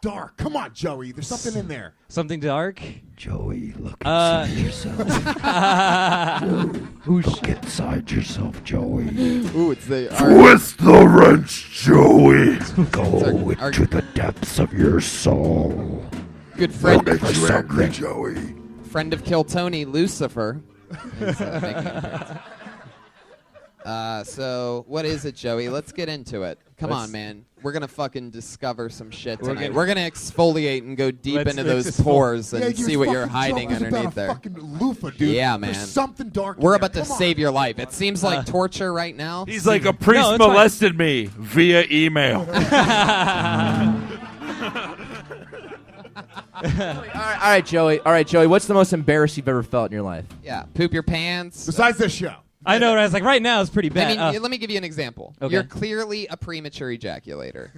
dark. Come on, Joey. There's something in there. Something dark? Joey, look inside yourself. Look inside yourself, Joey. Ooh, it's the Twist the wrench, Joey. Go our into the depths of your soul. good friend. What makes you angry, Joey? Friend of Kill Tony, Lucifer. is, making an appearance. So what is it, Joey? Let's get into it. Come on, man. We're gonna fucking discover some shit tonight. We're gonna exfoliate and go deep into those pores and see what you're hiding underneath there. Fucking loofah, dude. Yeah, man. There's something dark. We're in about there. to Come save your life. It seems like torture right now. He's like a priest No, it's fine. molested me via email. All right, Joey. All right, Joey. What's the most embarrassed you've ever felt in your life? Yeah, poop your pants. Besides this show. I know. I was like, right now it's pretty I bad. mean, let me give you an example. Okay. You're clearly a premature ejaculator.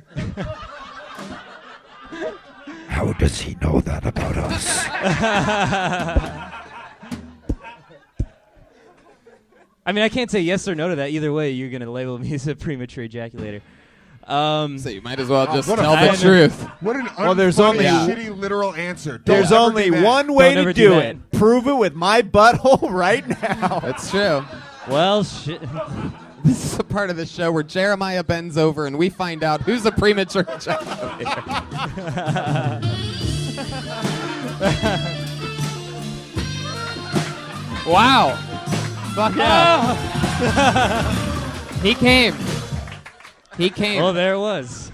How does he know that about us? I mean, I can't say yes or no to that. Either way, you're going to label me as a premature ejaculator. So you might as well just what a tell the fucking- truth. What an Well, there's unfunny, only- shitty literal answer. Don't There's ever only do that. one way Don't ever to do do that. it. Prove it with my butthole right now. That's true. Well, shit. This is a part of the show where Jeremiah bends over and we find out who's a premature ejaculator. Wow. Fuck yeah. He came. He came. Oh, there it was.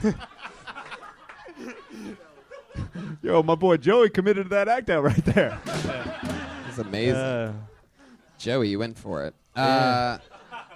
Yo, my boy Joey committed to that act out right there. It's amazing. Joey, you went for it.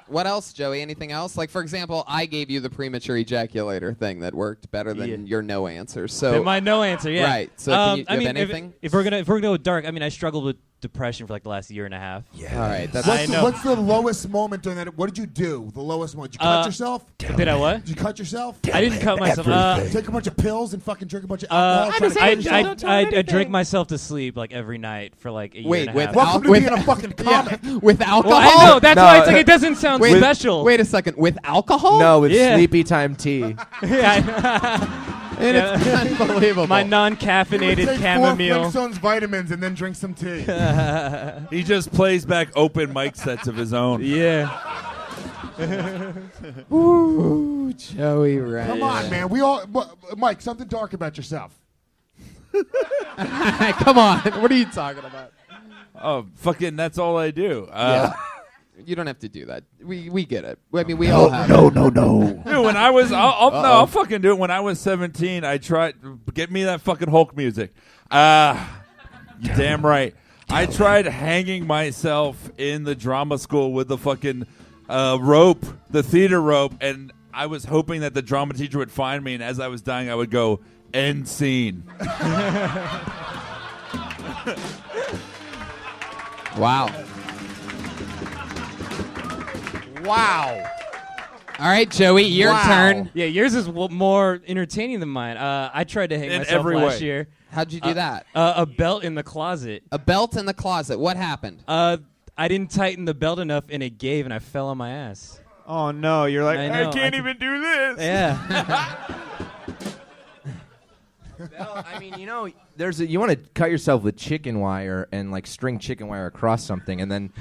What else, Joey? Anything else? Like, for example, I gave you the premature ejaculator thing that worked better than your no answer. So my no answer, yeah. Right. So can you I have mean, anything? if we're gonna go dark, I mean, I struggled with depression for like the last year and a half. Yeah. All right. That's What's the lowest moment during that? What did you do? The lowest moment? Did you cut yourself? Did I what? Did you cut yourself? I didn't cut myself. Take a bunch of pills and fucking drink a bunch of alcohol. try to kill yourself? I drank myself to sleep like every night for like a year and a half. Welcome to being a fucking comic. With alcohol? Well, I know. That's why it's like it doesn't sound special. Wait a second. With alcohol? No, with sleepy time tea. And it's unbelievable. My non-caffeinated Take 4 chamomile. Flintstones vitamins and then drink some tea. He just plays back open mic sets of his own. Yeah. Ooh, Joey, right? Come on, man. We all, Mike. Something dark about yourself. Come on. What are you talking about? Oh, fucking! That's all I do. Yeah. You don't have to do that. We get it. I mean, we all have. No. Dude, when I was, I'll fucking do it. When I was 17, I tried get me that fucking Hulk music. You damn right. I tried hanging myself in the drama school with the fucking rope, the theater rope, and I was hoping that the drama teacher would find me, and as I was dying, I would go end scene. Wow. Wow. All right, Joey, your turn. Yeah, yours is more entertaining than mine. I tried to hang In myself every last way. year. How'd you do that? A belt in the closet. A belt in the closet. What happened? I didn't tighten the belt enough, and it gave, and I fell on my ass. Oh no, you're like, I I, know, can't I even do this. Yeah. Well, I mean, you know, you want to cut yourself with chicken wire and like string chicken wire across something, and then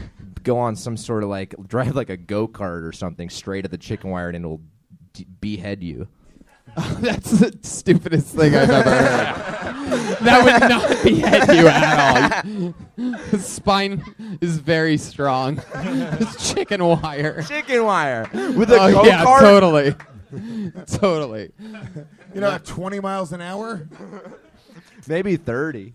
go on some sort of like drive like a go-kart or something straight at the chicken wire, and it'll behead you. That's the stupidest thing I've ever heard. That would not behead you at all. His spine is very strong. It's chicken wire. Chicken wire with a Oh, go-kart. yeah, totally. Totally. You know, at 20 miles an hour. Maybe 30.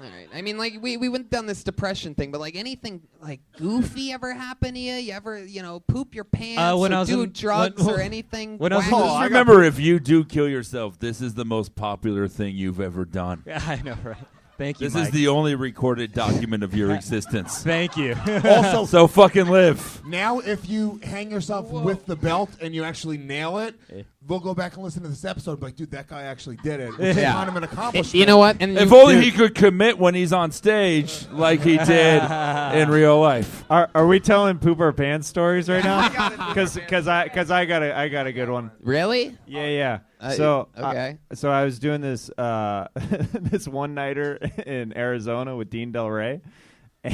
All right. I mean, like we went down this depression thing, but like anything like goofy ever happen to you? You ever poop your pants when or I was do in- drugs when- or anything? when I was in- wacky? Just remember, if you do kill yourself, this is the most popular thing you've ever done. Yeah, I know, right? Thank you. This Mike. is the only recorded document of your existence. Thank you. Also, So fucking live. now if you hang yourself with the belt and you actually nail it, we'll go back and listen to this episode and be like, dude, that guy actually did it. Which is Yeah. kind of an accomplishment. You know what? And If only he could commit when he's on stage like he did in real life. Are we telling poop our pants stories right now? Because I got a good one. Really? Yeah. Okay. So I was doing this this one nighter in Arizona with Dean Del Rey,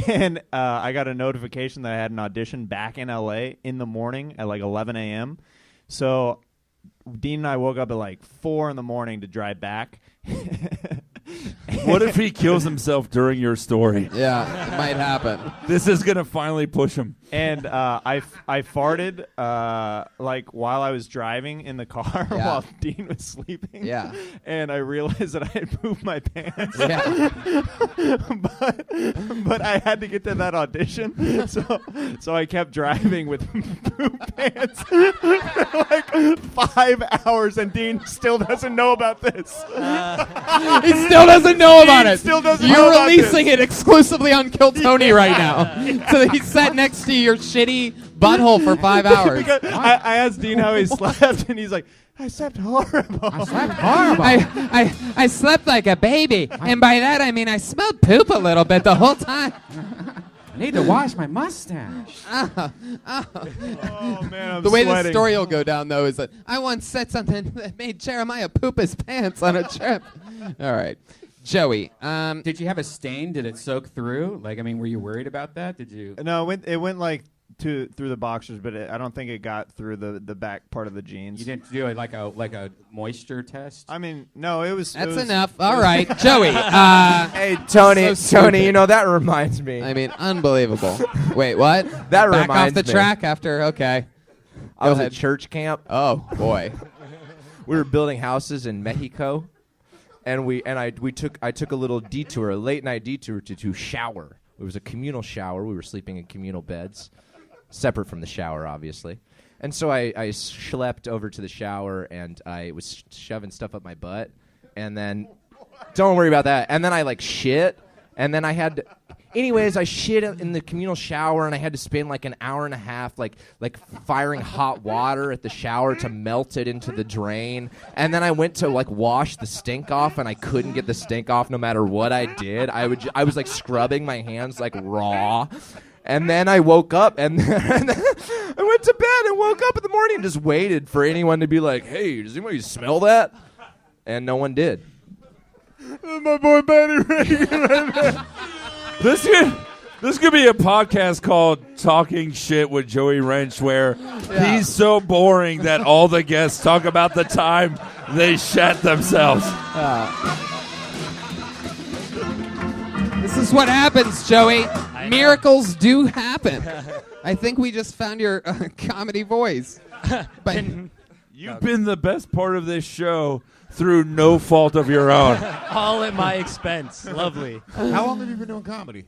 and I got a notification that I had an audition back in LA in the morning at like 11 a.m. So Dean and I woke up at like 4 in the morning to drive back. What if he kills himself during your story? Yeah, it might happen. This is gonna finally push him. And I farted like while I was driving in the car Yeah. while Dean was sleeping. Yeah. And I realized that I had pooped my pants. Yeah. but I had to get to that audition, so I kept driving with poop pants for like 5 hours, and Dean still doesn't know about this. He still doesn't know about it. Still doesn't You're know about releasing this. it exclusively on Kill Tony right now. So he sat next to your shitty butthole for 5 hours. Because I asked Dean how he slept, and he's like, I slept horrible. I slept like a baby, and by that I mean I smelled poop a little bit the whole time. I need to wash my mustache. Oh, man, I'm The way sweating. the story will go down, though, is that I once said something that made Jeremiah poop his pants on a trip. All right. Joey, Did you have a stain? Did it soak through? Like, I mean, were you worried about that? Did you? No, it went like through the boxers, but I don't think it got through the back part of the jeans. You didn't do it like a moisture test? I mean, no, it was. that's it was, enough. All right. Joey. Hey, Tony, So Tony, stupid. you know, that reminds me. I mean, unbelievable. Wait, what? That Back off reminds the me. track after, okay. I was ahead. at church camp. Oh, boy. We were building houses in Mexico, and I took a little detour, a late night detour to shower. It was a communal shower. We were sleeping in communal beds, separate from the shower, obviously. And so I schlepped over to the shower, and I was shoving stuff up my butt, and then don't worry about that. And then I like shit, and then I had to. Anyways, I shit in the communal shower, and I had to spend like an hour and a half like firing hot water at the shower to melt it into the drain. And then I went to like wash the stink off, and I couldn't get the stink off no matter what I did. I was like scrubbing my hands like raw. And then I woke up, and then I went to bed and woke up in the morning and just waited for anyone to be like, hey, does anybody smell that? And no one did. My boy Benny Reagan right there. This could be a podcast called Talking Shit with Joey Wrench, where he's so boring that all the guests talk about the time they shat themselves. This is what happens, Joey. Miracles do happen. I think we just found your comedy voice. But You've been the best part of this show through no fault of your own. All at my expense. Lovely. How long have you been doing comedy?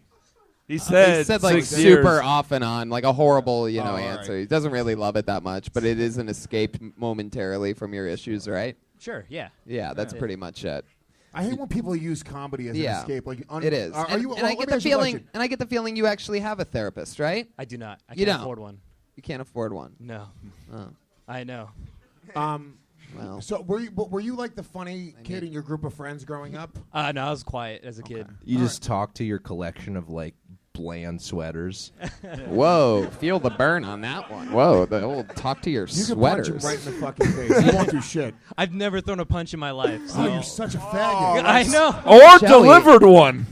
He said, he said like 6 years. super off and on, like a horrible, all answer. right. He doesn't really love it that much, but it is an escape momentarily from your issues, right? Sure, yeah. Yeah, that's pretty much it. I hate when people use comedy as an Yeah, escape. Like it is. Are and you? and well, I let get me the ask you a feeling, question. and I get the feeling you actually have a therapist, right? I do not. I You can't don't. afford one. You can't afford one. No. Oh. I know. Well, So were you like the funny kid in your group of friends growing up? No, I was quiet as a kid. You just talk to your collection of like bland sweaters. whoa, feel the burn on that one. Whoa, the old talk to your You can punch him sweaters. right in the fucking face. He won't do shit. I've never thrown a punch in my life. So. Oh, you're such a faggot. I know. Or Joey. delivered one.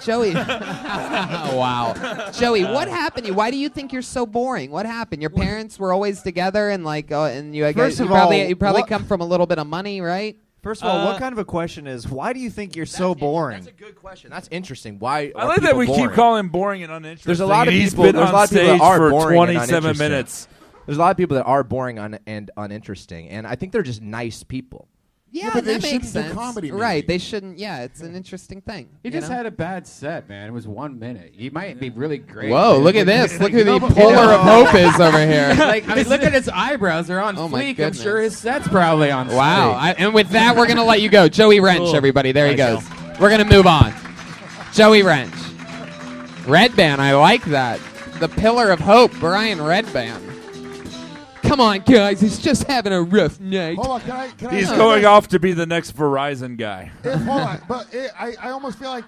Joey. Wow. Joey, what happened to you? Why do you think you're so boring? What happened? Your parents were always together, and like, and you, I guess, First of you probably what- come from a little bit of money, right? First of all, what kind of a question is, why do you think you're so boring? That's a good question. That's interesting. Why? I are like that people we boring? keep calling boring and uninteresting. There's a lot of and he's people. been There's a on lot of people stage that are for boring and 27 uninteresting. minutes. There's a lot of people that are boring and uninteresting, and I think they're just nice people. Yeah, but they that makes shouldn't do sense. comedy, maybe. Right? They shouldn't. Yeah, it's an interesting thing. He you just know? had a bad set, man. It was 1 minute. He might be really great. Whoa! man. Look at this. Look who the but- polar of hope is over here. Like, I mean, look at his eyebrows. They're on Oh, my fleek. I'm goodness. sure his set's probably on Wow. fleek. And with that, we're gonna let you go, Joey Wrench. Cool. Everybody, there he Thanks, goes. We're gonna move on. Joey Wrench. Redban, I like that. The pillar of hope, Brian Redban. Come on, guys. He's just having a rough night. Hold on, can I He's say going this? off to be the next Verizon guy. Hold on, but I almost feel like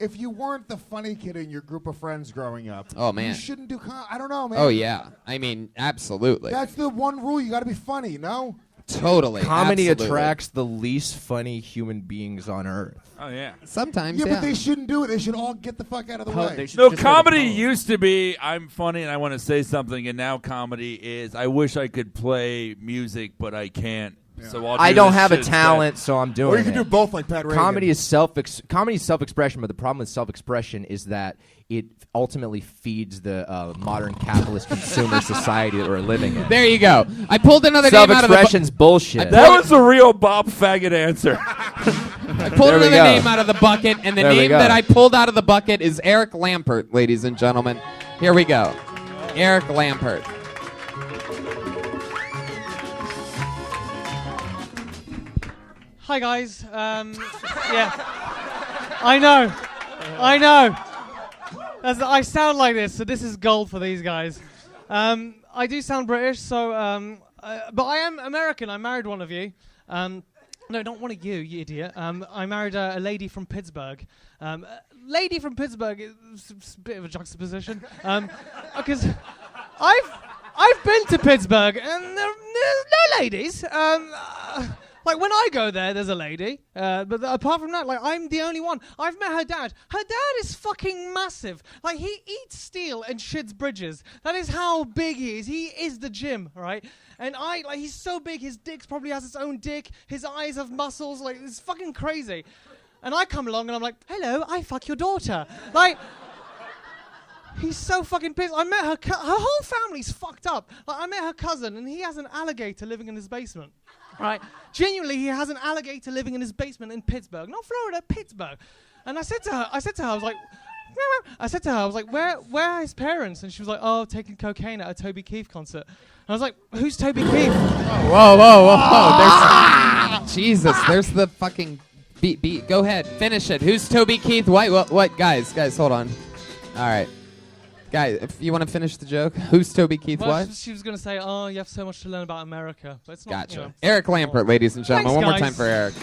if you weren't the funny kid in your group of friends growing up, Oh, man. you shouldn't do. I don't know, man. Oh yeah. I mean, absolutely. That's the one rule. You got to be funny. No. Totally. Comedy absolutely. attracts the least funny human beings on earth. Oh yeah. Sometimes. Yeah, Yeah. but they shouldn't do it. They should all get the fuck out of the way. They should No, just go to comedy college. used to be I'm funny and I want to say something, and now comedy is I wish I could play music, but I can't. So I'll I do don't this have a shit instead. talent, so I'm doing Or you can it. do both, like Pat Reagan. Comedy is self-expression, but the problem with self-expression is that it ultimately feeds the modern capitalist consumer society that we're living in. There you go. I pulled another name out of the. Self-expression's bullshit. That was a real Bob Faggot answer. I pulled There we another go. name out of the bucket, and the There we name go. that I pulled out of the bucket is Eric Lampert, ladies and gentlemen. Here we go. Eric Lampert. Hi guys. Yeah. I know. I sound like this, so this is gold for these guys. I do sound British, so but I am American. I married one of you. No, not one of you, you idiot. I married a lady from Pittsburgh. Lady from Pittsburgh is a bit of a juxtaposition. Because I've been to Pittsburgh and there's no ladies. Like when I go there, there's a lady, but apart from that, like I'm the only one. I've met her dad. Her dad is fucking massive. Like he eats steel and shits bridges. That is how big he is. He is the gym, right? And he's so big. His dick probably has its own dick. His eyes have muscles. Like it's fucking crazy. And I come along and I'm like, hello, I fuck your daughter. Like. He's so fucking pissed. I met her. Her whole family's fucked up. Like I met her cousin, and he has an alligator living in his basement. Right? Genuinely, he has an alligator living in his basement in Pittsburgh, not Florida, Pittsburgh. And I said to her, I was like, where are his parents? And she was like, oh, taking cocaine at a Toby Keith concert. And I was like, who's Toby Keith? Whoa. Jesus, there's the fucking beat. Go ahead, finish it. Who's Toby Keith White? What? Guys, hold on. All right. Guys, if you want to finish the joke, who's Toby Keith Well, White? she was going to say, oh, you have so much to learn about America. But it's not, Gotcha. you know, Eric Lampert, ladies and gentlemen. Thanks, One more time guys. for Eric.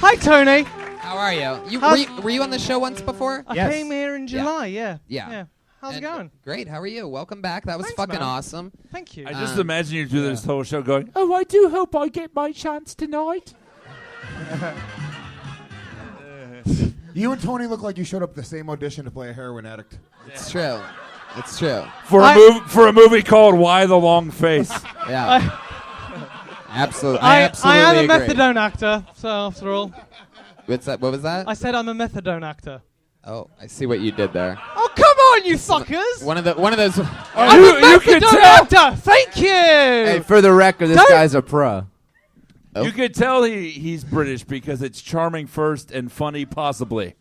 Hi, Tony. How are you? How's- Were you on the show once before? I came here in July, yeah. Yeah. How's it And, going? Great. How are you? Welcome back. That was Thanks, fucking man. awesome. Thank you. I just imagine you do this whole show going, oh, I do hope I get my chance tonight. You and Tony look like you showed up at the same audition to play a heroin addict. It's true. It's true. For a movie called Why the Long Face. Yeah. Absolutely. I am a agree. methadone actor, so after all. What's that? What was that? I said I'm a methadone actor. Oh, I see what you did there. Oh, come on, you fuckers! One of those. I'm a methadone actor! Thank you! Hey, for the record, this guy's a pro. Oh. You could tell he's British because it's charming first and funny possibly.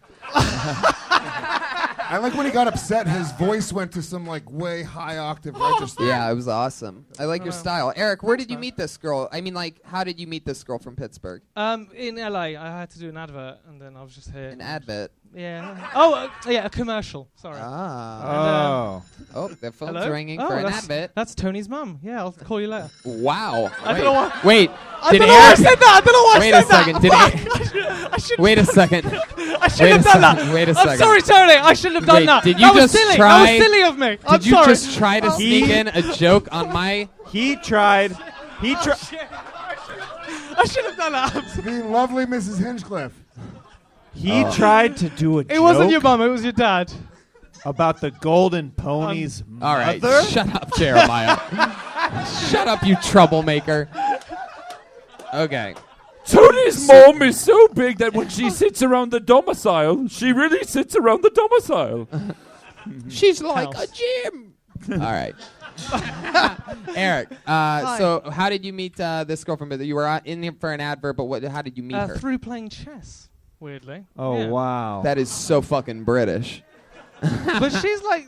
I like when he got upset, his voice went to some like way high octave register. Yeah, it was awesome. I like your style. Eric, where did you meet this girl? I mean, like, how did you meet this girl from Pittsburgh? In LA, I had to do an advert, and then I was just here. An advert? Yeah. Oh, yeah, a commercial. Sorry. Ah. Oh, the phone's Hello? ringing Oh, for an that's- advert. That's Tony's mum. Yeah, I'll call you later. Wow. I don't know why. Wait. I did don't know why I Eric- said that. I don't know why Wait I a said that. second. Did Fuck. I should. Wait a second. I shouldn't have done that. Wait a I'm second. sorry, Tony. I shouldn't have done Wait, that. did you that was just silly. try? That was silly of me. I'm Did you sorry. just try to Oh. sneak in a joke on my? He tried. He tried. I should have done that. The lovely Mrs. Hinchcliffe. He tried to do a joke. It wasn't your mum. It was your dad. About the golden pony's All right, mother? shut up, Jeremiah. Shut up, you troublemaker. Okay. Tony's mom is so big that when she sits around the domicile, she really sits around the domicile. She's like a gym. All right. Eric, so how did you meet this girlfriend? You were in here for an advert, but how did you meet her? Through playing chess, weirdly. Oh Yeah. wow. That is so fucking British. But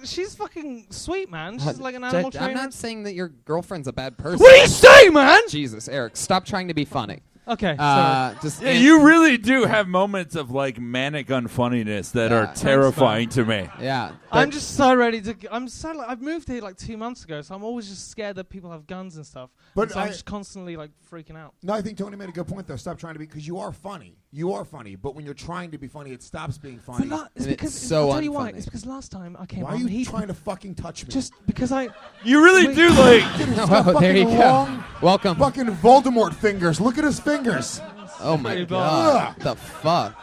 she's fucking sweet, man. She's like an animal I'm trainer. not saying that your girlfriend's a bad person. What do you say, man? Jesus, Eric, stop trying to be funny. Okay, sorry. Just Yeah, you really do have moments of like manic unfunniness that are terrifying to me. Yeah, I'm just so ready to. I've moved here like 2 months ago, so I'm always just scared that people have guns and stuff. But And so I'm just constantly like freaking out. No, I think Tony made a good point though. Stop trying to be, because you are funny. You are funny, but when you're trying to be funny, it stops being funny. It's because so I'll tell you why. unfunny. It's because last time I came Why on, are you he trying to fucking touch me? just because I. You really Wait. do like. Dude, he's got Oh, there you fucking go. long Welcome. Fucking Voldemort fingers. Look at his fingers. Oh my Pretty god. The fuck?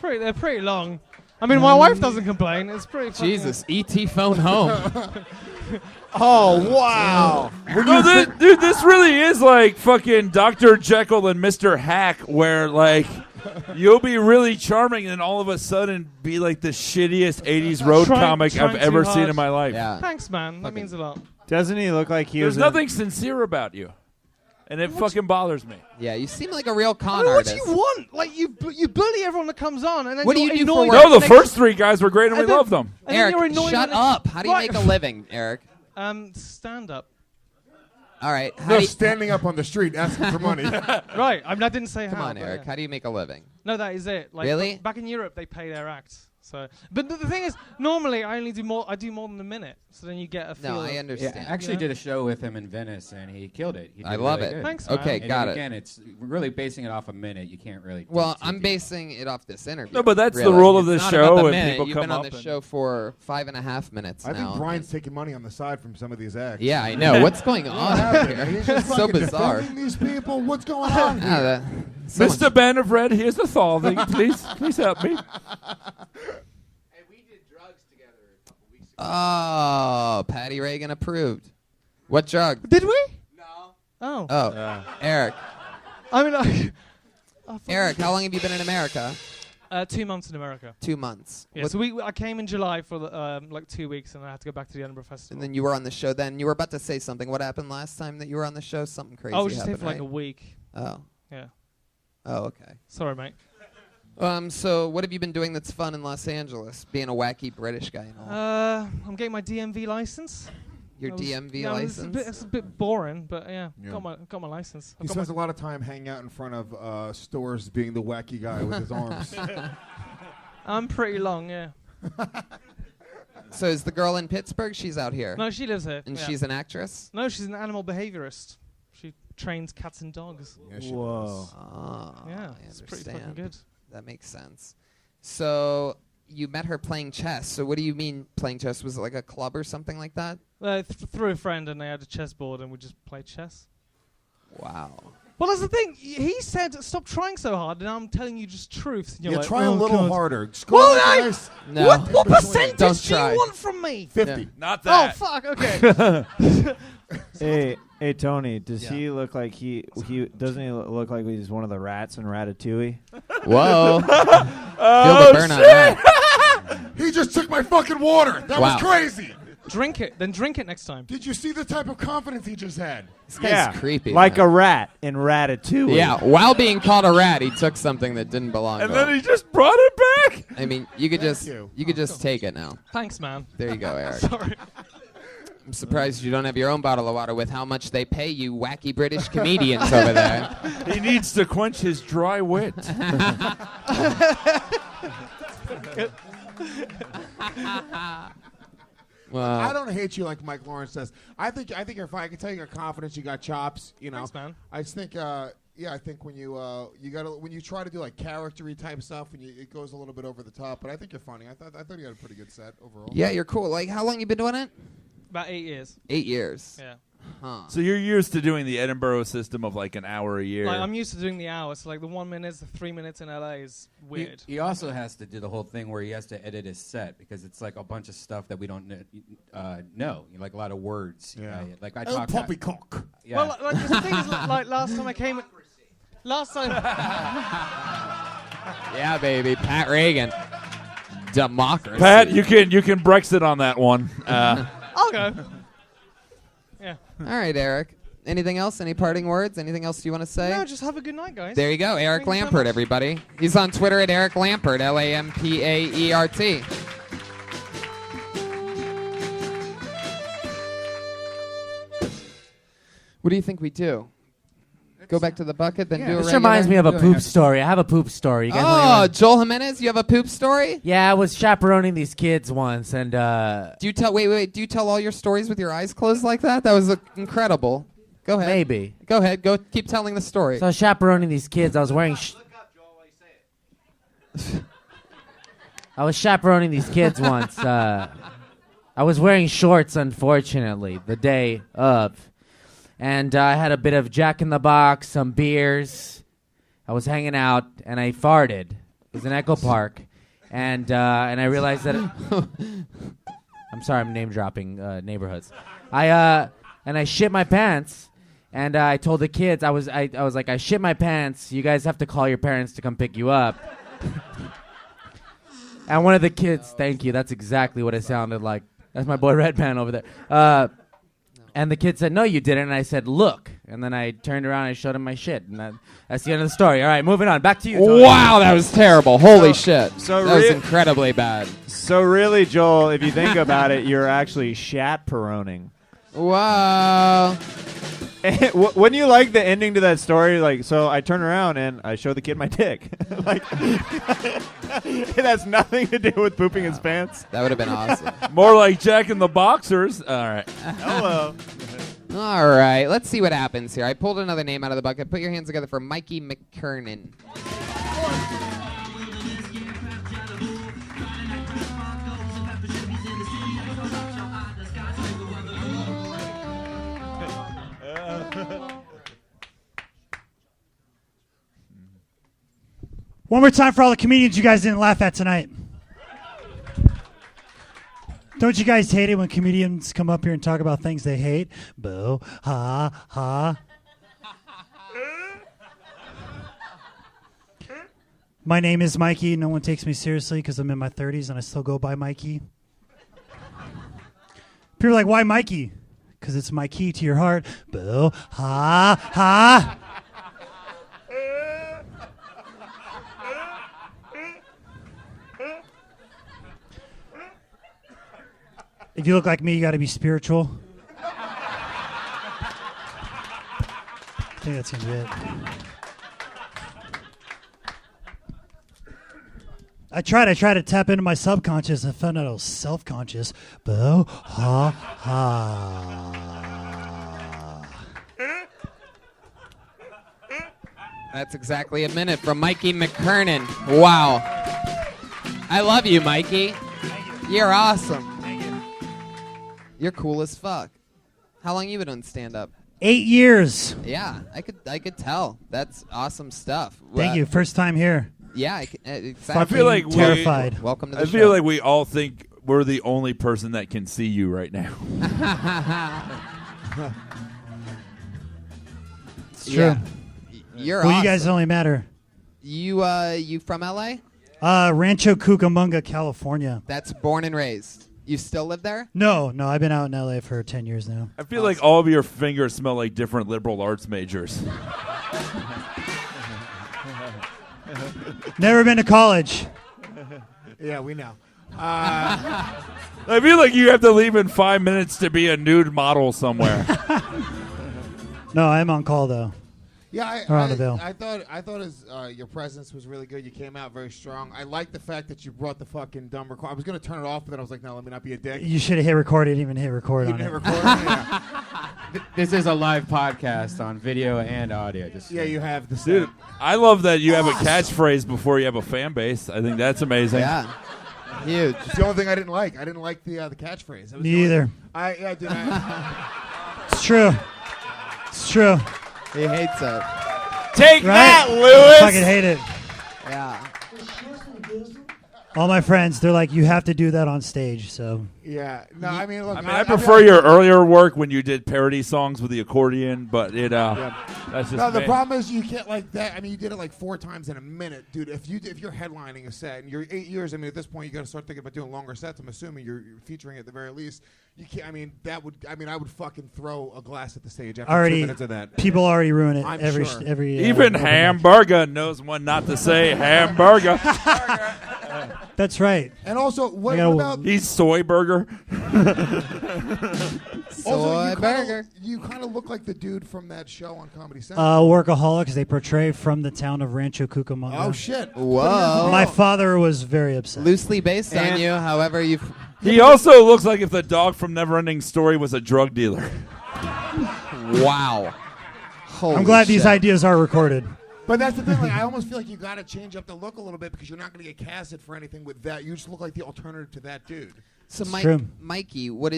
They're pretty long. I mean, my wife doesn't complain. It's pretty. fucking- Jesus, ET phone home. Oh wow. No, dude, this really is like fucking Dr. Jekyll and Mr. Hack, where like you'll be really charming and all of a sudden be like the shittiest 80s road comic I've trying ever too seen hard. in my life. Yeah. Thanks, man. That means a lot. Doesn't he look like he There's was? nothing sincere about you. And it fucking bothers me. Yeah, you seem like a real I con mean, what artist. do you want? Like you bully everyone that comes on, and then What do you're you do for annoyed work? No, the next- first three guys were great and we And then- loved them. and then Eric, you're annoyed shut when up. How do you Right. make a living, Eric? Stand up. All right. How No, do you, standing up on the street asking for money. Right. I didn't say come how. on, but Eric. yeah. How do you make a living? No, that is it. Like, Really? Back in Europe, they pay their acts. So, but the thing is, normally I only do more. I do more than a minute. So then you get a feel. No, I of- Yeah, understand. I actually did a show with him in Venice, and he killed it. He did I love really it. good. Thanks, man. Okay, And got it. again, it's really basing it off a minute. You can't really. Well, dig too I'm deep. basing it off this interview. No, but that's the really. rule of It's this not about show, the and minute. people You've come been on up the and- show for 5.5 minutes I now. think Brian's taking money on the side from some of these acts. Yeah, I know. What's going on here? He's just so fucking bizarre. defending these people. What's going on Ah, here? that- someone- Mr. Ben of Red, here's the thing. Please help me. Oh, Patty Reagan approved. What drug? Did we? No. Oh. Oh, Eric. I mean, I thought- Eric, how long have you been in America? 2 months in America. 2 months. Yeah. What- So I came in July for like 2 weeks, and I had to go back to the Edinburgh Festival. and then you were on the show then. You were about to say something. What happened last time that you were on the show? Something crazy I was just here happened, for like right? a week. Oh. Yeah. Oh, okay. Sorry, mate. So what have you been doing that's fun in Los Angeles? Being a wacky British guy and all. I'm getting my DMV license. Your That was- DMV yeah, license? It's a bit boring, but yeah, Yeah. got my license. He I've got spends a lot of time hanging out in front of stores being the wacky guy with his arms. I'm pretty long, yeah. So is the girl in Pittsburgh? She's out here. No, she lives here. And yeah. she's an actress? No, she's an animal behaviorist. She trains cats and dogs. Yeah, she Whoa. Oh, Yeah, I it's pretty fucking understand. good. That makes sense. So you met her playing chess. So what do you mean playing chess? Was it like a club or something like that? Through a friend, and they had a chessboard, and we just played chess. Wow. Well, that's the thing. He said, "Stop trying so hard," and I'm telling you just truths. And you're Yeah, like, try a "Oh, little God." harder. Just Well, go like I- a nice No. What percentage Don't do you try. want from me? 50. Yeah. Not Oh, that. fuck. Okay. Hey, Tony. Does Yeah. he look like he doesn't he look like he's one of the rats in Ratatouille? Whoa. Feel Oh, the burn on that. He just took my fucking water. That Wow. was crazy. Drink it. Then drink it next time. Did you see the type of confidence he just had? This guy's creepy. like man. a rat in Ratatouille. Yeah, while being called a rat, he took something that didn't belong And to then him. he just brought it back. I mean, you could just you. could just take it now. Thanks, man. There you go, Eric. Sorry. I'm surprised you don't have your own bottle of water with how much they pay you wacky British comedians over there. He needs to quench his dry wit. Well, I don't hate you like Mike Lawrence says. I think you're fine. I can tell you got confidence. You got chops. You know. Thanks, man. I just think. Yeah, I think when you when you try to do like charactery type stuff, and it goes a little bit over the top. But I think you're funny. I thought you had a pretty good set overall. yeah, you're cool. Like, how long you been doing it? About 8 years. 8 years. Yeah. Huh. So you're used to doing the Edinburgh system of like an hour a year. Like, I'm used to doing the hours. So like the 1 minute, the 3 minutes in LA is weird. He also has to do the whole thing where he has to edit his set because it's like a bunch of stuff that we don't know. Like a lot of words. Yeah. Like I Oh, talk. poppycock. Yeah. Well, like the thing is, like last time I came, last time. Yeah, baby. Pat Reagan. Democracy. Pat, you can Brexit on that one. I'll go. All right, Eric. Anything else? Any parting words? Anything else you want to say? No, just have a good night, guys. There you go, Eric Thank you so Lampert, much. everybody. He's on Twitter at Eric Lampert, Lampaert. What do you think we do? Go back to the bucket, then do a This regular? reminds me of a poop story. I have a poop story. You guys wanna Oh, Joel Jimenez, you have a poop story? Yeah, I was chaperoning these kids once, and Do you tell? Wait. Do you tell all your stories with your eyes closed like that? That was incredible. Go ahead. Maybe. Go ahead. Go. Keep telling the story. so I was chaperoning these kids. I was wearing. I was chaperoning these kids once. I was wearing shorts, unfortunately, the day of. And I had a bit of Jack in the Box, some beers. I was hanging out, and I farted. It was in Echo Park. And I realized that... I'm sorry, I'm name-dropping neighborhoods. And I shit my pants, and I told the kids, I was like, I shit my pants. You guys have to call your parents to come pick you up. And one of the kids, thank you, that's exactly what it sounded like. That's my boy Redman over there. And the kid said, no, you didn't. And I said, look. And then I turned around and I showed him my shit. And that's the end of the story. All right, moving on. Back to you, Tony. Wow, that was terrible. Holy shit. That was incredibly bad. So really, Joel, if you think about it, you're actually shat-peroning. Wow. Wouldn't you like the ending to that story? Like, so I turn around and I show the kid my dick. Like, it has nothing to do with pooping his pants. That would have been awesome. More like Jack and the Boxers. All right. Hello. All right, let's see what happens here. I pulled another name out of the bucket. Put your hands together for Mikey McKernan. One more time for all the comedians you guys didn't laugh at tonight. Don't you guys hate it when comedians come up here and talk about things they hate? Boo, ha, ha. My name is Mikey. No one takes me seriously because I'm in my 30s and I still go by Mikey. People are like, why Mikey? Because it's my key to your heart. Boo, ha, ha. If you look like me, you got to be spiritual. I think that's going to be it. I tried to tap into my subconscious and found out I was self-conscious. Boo, ha, ha. That's exactly a minute from Mikey McKernan. Wow. I love you, Mikey. You're awesome. You're cool as fuck. How long you been on stand-up? 8 years. Yeah, I could tell. That's awesome stuff. Thank you. First time here. Yeah, exactly. I feel like terrified. Welcome to the I show. feel like we all think we're the only person that can see you right now. It's true. You're well, awesome. you guys only matter. You from LA? Rancho Cucamonga, California. That's born and raised. You still live there? No, I've been out in LA for 10 years now. I feel like all of your fingers smell like different liberal arts majors. Never been to college. Yeah, we know. I feel like you have to leave in 5 minutes to be a nude model somewhere. No, I'm on call though. Yeah, Or on the bill. I thought your presence was really good. You came out very strong. I like the fact that you brought the fucking dumb record. I was gonna turn it off, but then I was like, no, let me not be a dick. You should have hit record. Didn't even hit record You on didn't it. hit record? Yeah. This is a live podcast on video and audio. Just Yeah, you have the Dude, I love that you have a catchphrase before you have a fan base. I think that's amazing. Yeah. Huge. It's the only thing I didn't like. I didn't like the catchphrase. That was Me the only- either. I did. It's true. It's true. He hates it. Take Right? that, I Lewis! fucking hate it. Yeah. All my friends, they're like, you have to do that on stage. So Yeah. No, I mean, look. I prefer your earlier work when you did parody songs with the accordion, but that's just No, the me. problem is you can't like that. I mean, you did it like 4 times in a minute, dude. If you're headlining a set and you're 8 years, I mean, at this point you got to start thinking about doing longer sets. I'm assuming you're featuring at the very least. You can't. I mean, I would fucking throw a glass at the stage after 2 minutes of that. People already ruin it I'm every sure. Even Hamburger knows when not to say hamburger. That's right. And also, what I gotta- about He's soy burger. also, burger. You kind of look like the dude from that show on Comedy Central. Workaholics. They portray from the town of Rancho Cucamonga. Oh shit! Whoa. My father was very upset. Loosely based on And- you, however you. He also looks like if the dog from Neverending Story was a drug dealer. Wow. I'm glad these ideas are recorded. But that's the thing. Like, I almost feel like you got to change up the look a little bit because you're not going to get casted for anything with that. You just look like the alternative to that dude. So, true. Mikey, what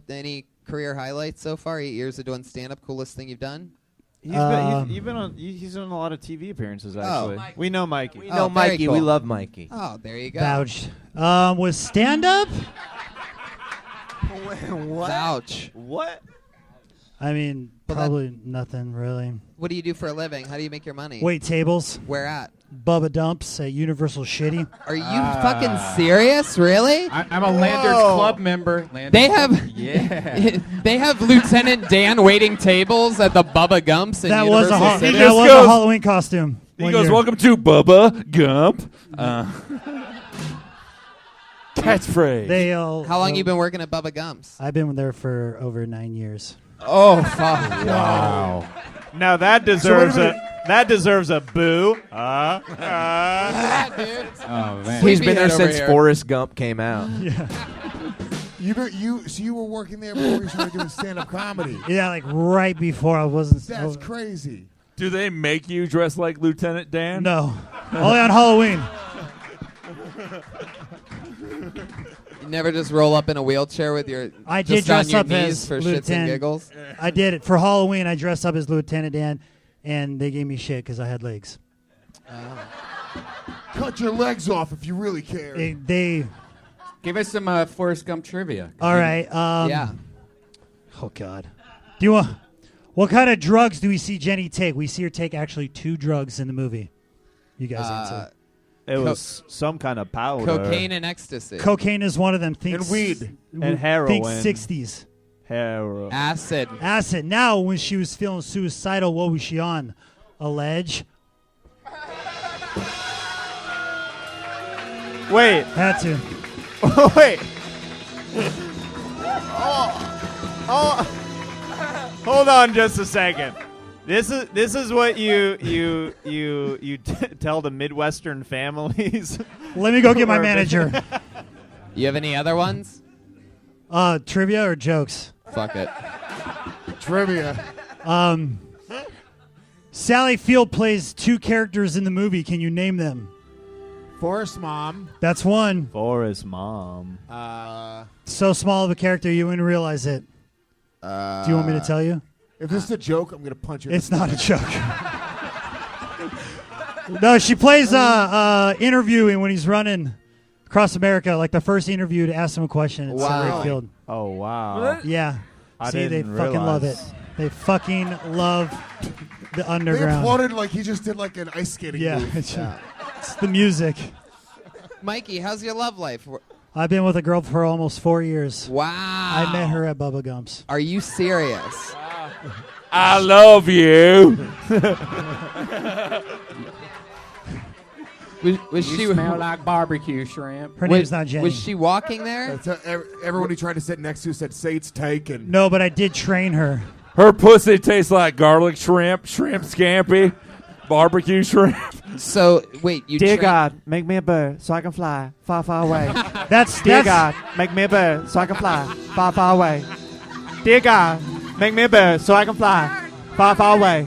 any career highlights so far? 8 years of doing stand-up. Coolest thing you've done? He's been on a lot of TV appearances, actually. Mikey. We know Mikey. We know very Mikey. cool. We love Mikey. Oh, there you go. Vouched. Was stand up? Vouch. What? I mean, probably nothing really. What do you do for a living? How do you make your money? Wait tables. Where at? Bubba Dumps at Universal Shitty. Are you fucking serious? Really? I'm a Landers Club member. Landers They Club. have they have Lieutenant Dan waiting tables at the Bubba Gumps in That was Universal City. a Halloween costume. He one goes, year. "Welcome to Bubba Gump." Catchphrase. They all. How long you been working at Bubba Gumps? I've been there for over 9 years. Oh fuck! Wow. Now that deserves a boo. Yeah, dude. Oh man. He's been there Sleepyhead over since here. Forrest Gump came out. You were working there before you started doing stand-up comedy. Yeah, like right before I wasn't. That's crazy. Do they make you dress like Lieutenant Dan? No, only on Halloween. You never just roll up in a wheelchair with your. I did just on dress your up knees as for shits and Lieutenant. giggles. I did it for Halloween. I dressed up as Lieutenant Dan, and they gave me shit because I had legs. Cut your legs off if you really care. They Give us some Forrest Gump trivia. all right. Yeah. Oh God. Do you want? What kind of drugs do we see Jenny take? We see her take actually 2 drugs in the movie. You guys answer. It was some kind of powder. Cocaine and ecstasy. Cocaine is one of them. Think And weed. And heroin. Think 60s. Heroin. Acid. Acid. Now, when she was feeling suicidal, what was she on? A ledge? Wait. Had to. Wait. Hold on just a second. This is what you tell the Midwestern families. Let me go get my manager. You have any other ones? Trivia or jokes? Fuck it. Trivia. Sally Field plays 2 characters in the movie. Can you name them? Forrest Mom. That's one. Forrest Mom. So small of a character you wouldn't realize it. Do you want me to tell you? If this is a joke, I'm gonna punch you. in It's the not a stomach. joke. No, she plays interviewing when he's running across America, like the first interview to ask him a question. It's Wow. Sally Field. Oh wow. Yeah. I See, they didn't fucking love it. realize. They fucking love the They underground. applauded like he just did like an ice skating Yeah, move. it's the music. Mikey, how's your love life? I've been with a girl for almost 4 years. Wow. I met her at Bubba Gump's. Are you serious? I love you. Was You she smell like barbecue shrimp. Her name's not Jenny. Was she walking there? That's everyone he tried to sit next to said, "Say it's taken." No, but I did train her. Her pussy tastes like garlic shrimp, shrimp scampi, barbecue shrimp. So wait, you Dear train- God, make me a bird so I can fly far, far away. That's Dear God, make me a bird so I can fly far, far away. Dear God, make me a bird so I can fly far, far away.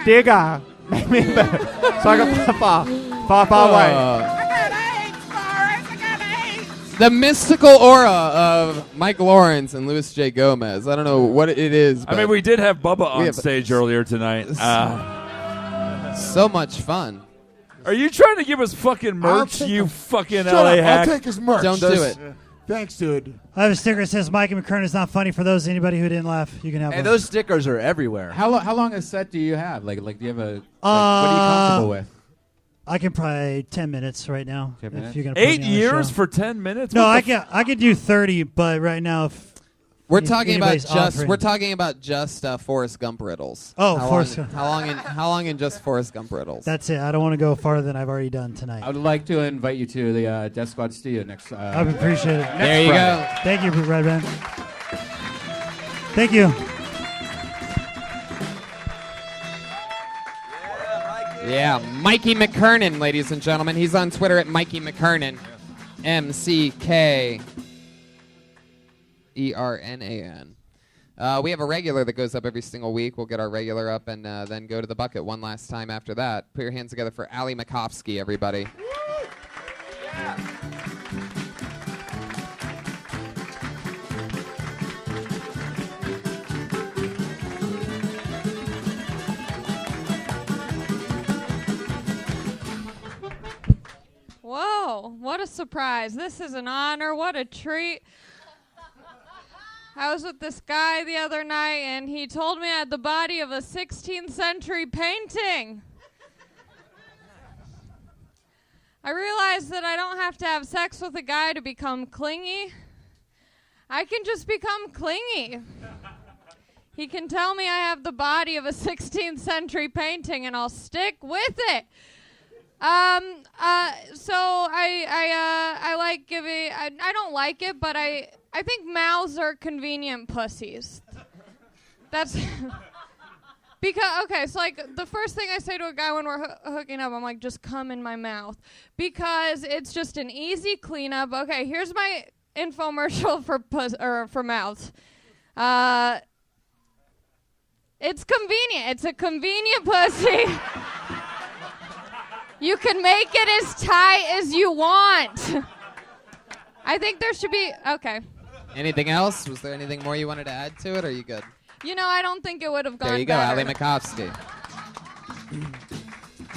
Dear God, make me a bird so I can fly far, far, far away. The mystical aura of Mike Lawrence and Louis J. Gomez. I don't know what it is. I mean, we did have Bubba We on have- stage earlier tonight. so much fun. Are you trying to give us fucking merch, take you him. fucking Shut LA up. hack? I'll take his merch. Don't do it. Thanks, dude. I have a sticker that says Mikey McKern is not funny. For those anybody who didn't laugh, you can have Hey, one. those stickers are everywhere. How long a set do you have? Like do you have a? What are you comfortable with? I can probably 10 minutes right now. 10 minutes? If you're gonna put 8 me on the years show. for 10 minutes? No, What I could do 30, but right now if We're talking about anybody's offering- Forrest Gump riddles. Oh, how Forrest long, Gump. How long in just Forrest Gump riddles? That's it. I don't want to go farther than I've already done tonight. I would like to invite you to the Death Squad studio next. I would appreciate it. There you go. Thank you, Red Band. Thank you. Yeah, Mikey McKernan, ladies and gentlemen. He's on Twitter at Mikey McKernan. MCKERNAN. We have a regular that goes up every single week. We'll get our regular up and then go to the bucket one last time after that. Put your hands together for Ali Makovsky, everybody. Whoa, what a surprise. This is an honor. What a treat. I was with this guy the other night, and he told me I had the body of a 16th century painting. I realized that I don't have to have sex with a guy to become clingy. I can just become clingy. He can tell me I have the body of a 16th century painting, and I'll stick with it. So I like giving. I don't like it, but I think mouths are convenient pussies. That's because okay. So like the first thing I say to a guy when we're hooking up, I'm like, just come in my mouth because it's just an easy cleanup. Okay, here's my infomercial for mouths. It's convenient. It's a convenient pussy. You can make it as tight as you want. I think there should be, okay. Anything else? Was there anything more you wanted to add to it, or are you good? You know, I don't think it would have gone There you go, better. Ali Makovsky.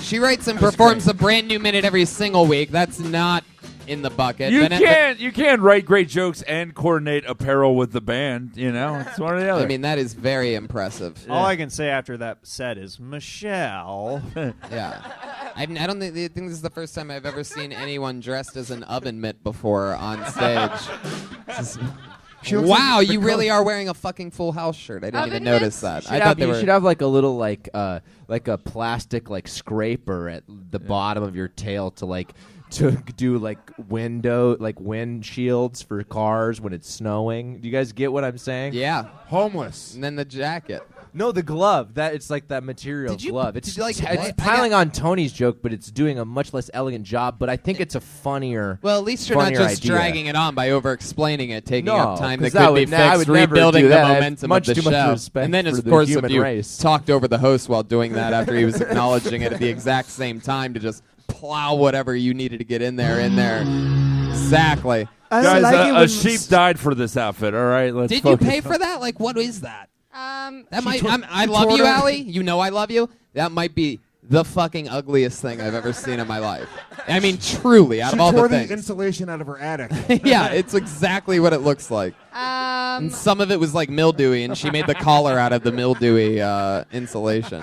She writes and performs a brand new minute every single week. That's not in the bucket. You Vanessa- can't write great jokes and coordinate apparel with the band. You know, it's one or the other. I mean, that is very impressive. All I can say after that set is Michelle. Yeah. I don't think this is the first time I've ever seen anyone dressed as an oven mitt before on stage. Wow, you really are wearing a fucking Full House shirt. I didn't even notice that. I thought they you were. should have like a little like a plastic like scraper at the bottom of your tail to do like wind shields for cars when it's snowing. Do you guys get what I'm saying? Yeah. Homeless. And then the jacket. No, the glove. That it's like that material glove. It's did you, it's piling on Tony's joke, but it's doing a much less elegant job. But I think it's a funnier. Well, at least you're not just idea. dragging it on by over-explaining it, taking No, up time that 'cause could be I fixed, would never rebuilding do the that. I have momentum much of the too much show. respect And then, for of the course, if human you race. talked over the host while doing that after he was acknowledging it at the exact same time to just plow whatever you needed to get in there. Exactly. Guys, a sheep died for this outfit. All right, let's. Did you focus pay on- for that? Like, what is that? That might. tore- I she love tore you, her- Allie. You know I love you. That might be the fucking ugliest thing I've ever seen in my life. I mean, truly, out She of all tore the the things. insulation out of her attic. Yeah, it's exactly what it looks like. And some of it was like mildewy, and she made the collar out of the mildewy insulation.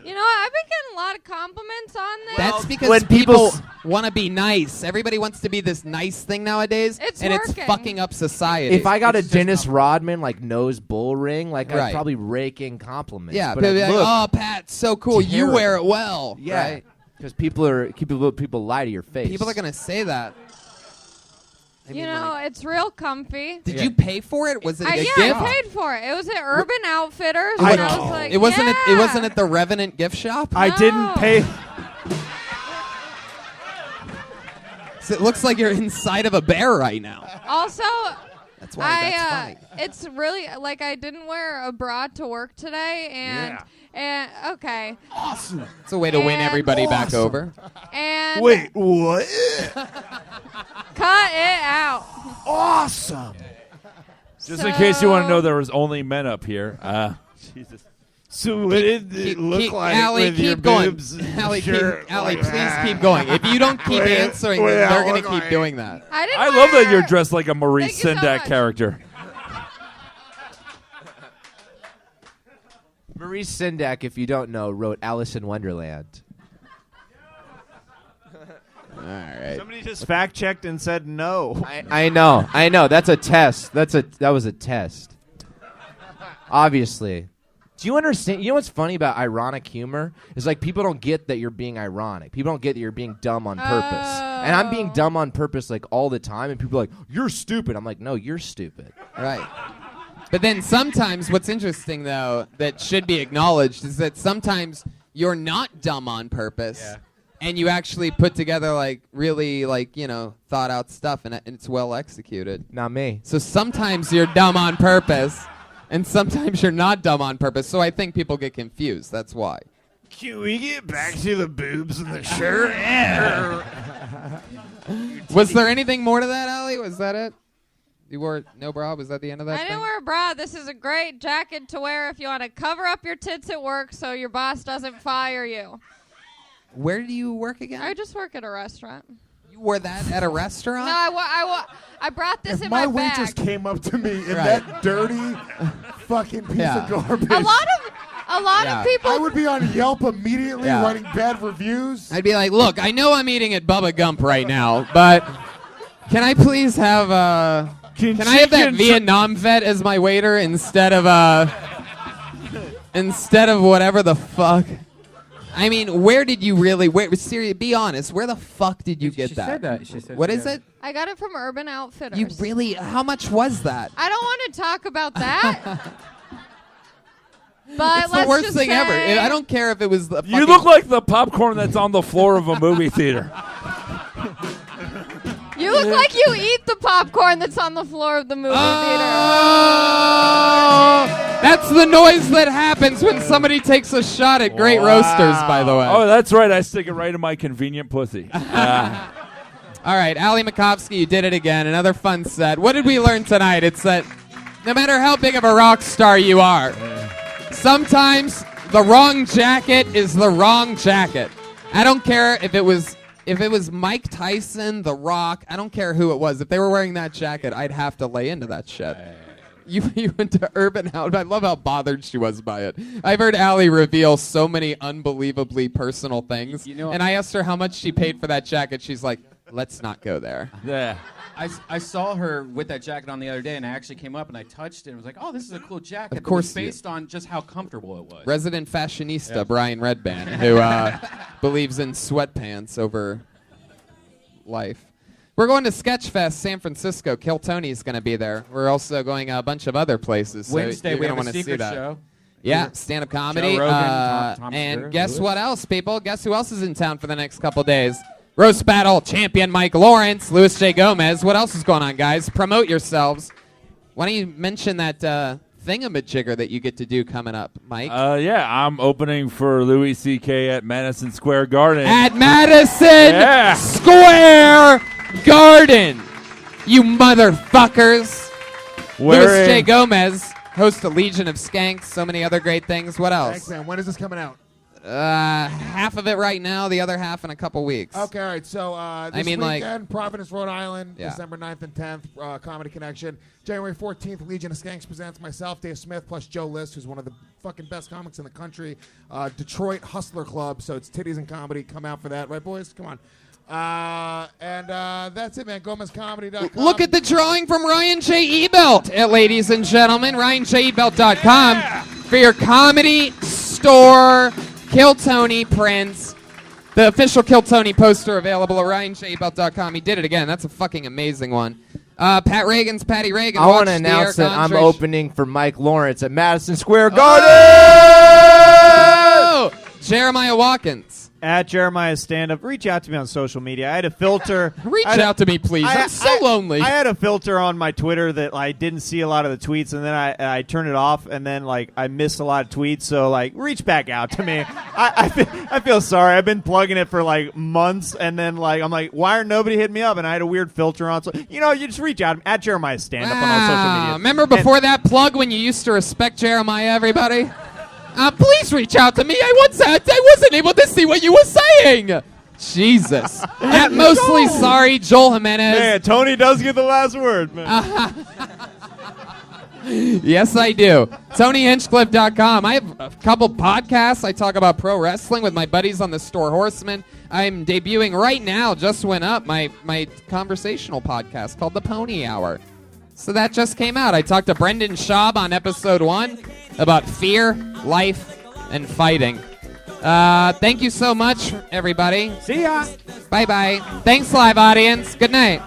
You know, I've been getting a lot of compliments on this. That's because when people people want to be nice. Everybody wants to be this nice thing nowadays, It's and working. it's fucking up society. If I got a Dennis Rodman nose bull ring, I'd Right. probably rake in compliments. yeah, but people be it like, looked "Oh, Pat, so cool. You terrible. wear it well." Yeah, right? because people lie to your face. People are gonna say that. I You mean, know, like, it's real comfy. did you pay for it? Was it a Yeah, gift? I paid for it. It was at Urban Outfitters, I and I know. was like, It wasn't. yeah. It wasn't at the Revenant gift shop. I didn't No. pay. So it looks like you're inside of a bear right now. Also, That's why. That's funny. it's really like I didn't wear a bra to work today, and okay, Awesome. It's a way to win And- everybody back Awesome. over. and Wait, what? cut it out. Awesome. Just in case you want to So- know, there was only men up here. Jesus. So what did it look like Allie, with your keep going. boobs? Allie, Sure. Allie, please keep going. If you don't keep answering, then they're going to keep doing that. I love that you're dressed like a Maurice Sendak character. Maurice Sendak, if you don't know, wrote Alice in Wonderland. All right. Somebody just fact checked and said no. I know. That's a test. That was a test. Obviously. Do you understand? You know what's funny about ironic humor? Is like people don't get that you're being ironic. People don't get that you're being dumb on purpose. And I'm being dumb on purpose like all the time. And people are like, you're stupid. I'm like, no, you're stupid. Right. But then sometimes what's interesting, though, that should be acknowledged is that sometimes you're not dumb on purpose. Yeah. And you actually put together like really like, thought out stuff and it's well executed. Not me. So sometimes you're dumb on purpose and sometimes you're not dumb on purpose. So I think people get confused. That's why. Can we get back to the boobs and the shirt? Yeah. Was there anything more to that, Allie? Was that it? You wore no bra? Was that the end of that I didn't wear a bra. This is a great jacket to wear if you want to cover up your tits at work so your boss doesn't fire you. Where do you work again? I just work at a restaurant. You wore that at a restaurant? No, I brought this If in my my bag. waitress came up to me in Right. that dirty fucking piece Yeah. of garbage, A lot of people. I would be on Yelp immediately Yeah. writing bad reviews. I'd be like, look, I know I'm eating at Bubba Gump right now, but can I please have can I have that Vietnam vet as my waiter instead of whatever the fuck? I mean, where did you really? Seriously, be honest. Where the fuck did you get She that? said that. She said What she is got it? I got it from Urban Outfitters. You really? How much was that? I don't want to talk about that. But It's the let's worst just thing say, ever. I don't care if it was the. You look like the popcorn that's on the floor of a movie theater. You look like you eat the popcorn that's on the floor of the movie That's the noise that happens when somebody takes a shot at Great Roasters, by the way. Oh, that's right. I stick it right in my convenient pussy. All right, Ali Makovsky, you did it again. Another fun set. What did we learn tonight? It's that no matter how big of a rock star you are, sometimes the wrong jacket is the wrong jacket. I don't care if it was Mike Tyson, The Rock. I don't care who it was. If they were wearing that jacket, I'd have to lay into that shit. You went to Urban Outfitters. I love how bothered she was by it. I've heard Allie reveal so many unbelievably personal things. And I asked her how much she paid for that jacket. She's like, let's not go there. Yeah. I saw her with that jacket on the other day, and I actually came up and I touched it and was like, oh, this is a cool jacket. Of course But it was based on just how comfortable it was. Resident fashionista Yeah. Brian Redband, who believes in sweatpants over life. We're going to Sketchfest San Francisco. Kill Tony's going to be there. We're also going a bunch of other places. So Wednesday, you're we gonna have a wanna see secret that. show. Yeah, Here. stand-up comedy. Joe Rogan, Tom and Segura, guess Lewis. what else, people? Guess who else is in town for the next couple days? Roast Battle champion Mike Lawrence, Louis J. Gomez. What else is going on, guys? Promote yourselves. Why don't you mention that thingamajigger that you get to do coming up, Mike? Yeah, I'm opening for Louis C.K. at Madison Square Garden. At Madison Yeah. Square Garden, you motherfuckers. Louis Wearing- J. Gomez, host of Legion of Skanks, so many other great things. What else? Thanks, man. When is this coming out? Half of it right now, the other half in a couple weeks. Okay, all right. So this mean, like- weekend, Providence, Rhode Island, Yeah. December 9th and 10th, Comedy Connection. January 14th, Legion of Skanks presents myself, Dave Smith, plus Joe List, who's one of the fucking best comics in the country. Detroit Hustler Club, so it's titties and comedy. Come out for that, right, boys? Come on. And that's it, man. GomezComedy.com. Look at the drawing from Ryan J. Ebelt, ladies and gentlemen. RyanJebelt.com for your comedy store Kill Tony prints. The official Kill Tony poster available at RyanJebelt.com. He did it again. That's a fucking amazing one. Pat Reagan's Patty Reagan. I want to Watch the announce Eric that I'm Andre opening for Mike Lawrence at Madison Square Garden. Oh! Jeremiah Watkins. At Jeremiah Stand Up. Reach out to me on social media. I had a filter. Reach out to me, please. I'm so lonely. I had a filter on my Twitter that I didn't see a lot of the tweets, and then I turned it off, and then I missed a lot of tweets. So reach back out to me. I feel sorry. I've been plugging it for months, and then I'm like, why are nobody hitting me up? And I had a weird filter on. So you just reach out at Jeremiah Stand Up on all social media. Remember before that plug when you used to respect Jeremiah, everybody? Please reach out to me. I wasn't able to see what you were saying. Jesus. At Mostly Sorry, Joel Jimenez. Man, Tony does get the last word, man. Yes, I do. TonyHinchcliffe.com. I have a couple podcasts. I talk about pro wrestling with my buddies on the Store Horsemen. I'm debuting right now, just went up, my conversational podcast called The Pony Hour. So that just came out. I talked to Brendan Schaub on episode 1 about fear, life, and fighting. Thank you so much, everybody. See ya. Bye-bye. Thanks, live audience. Good night.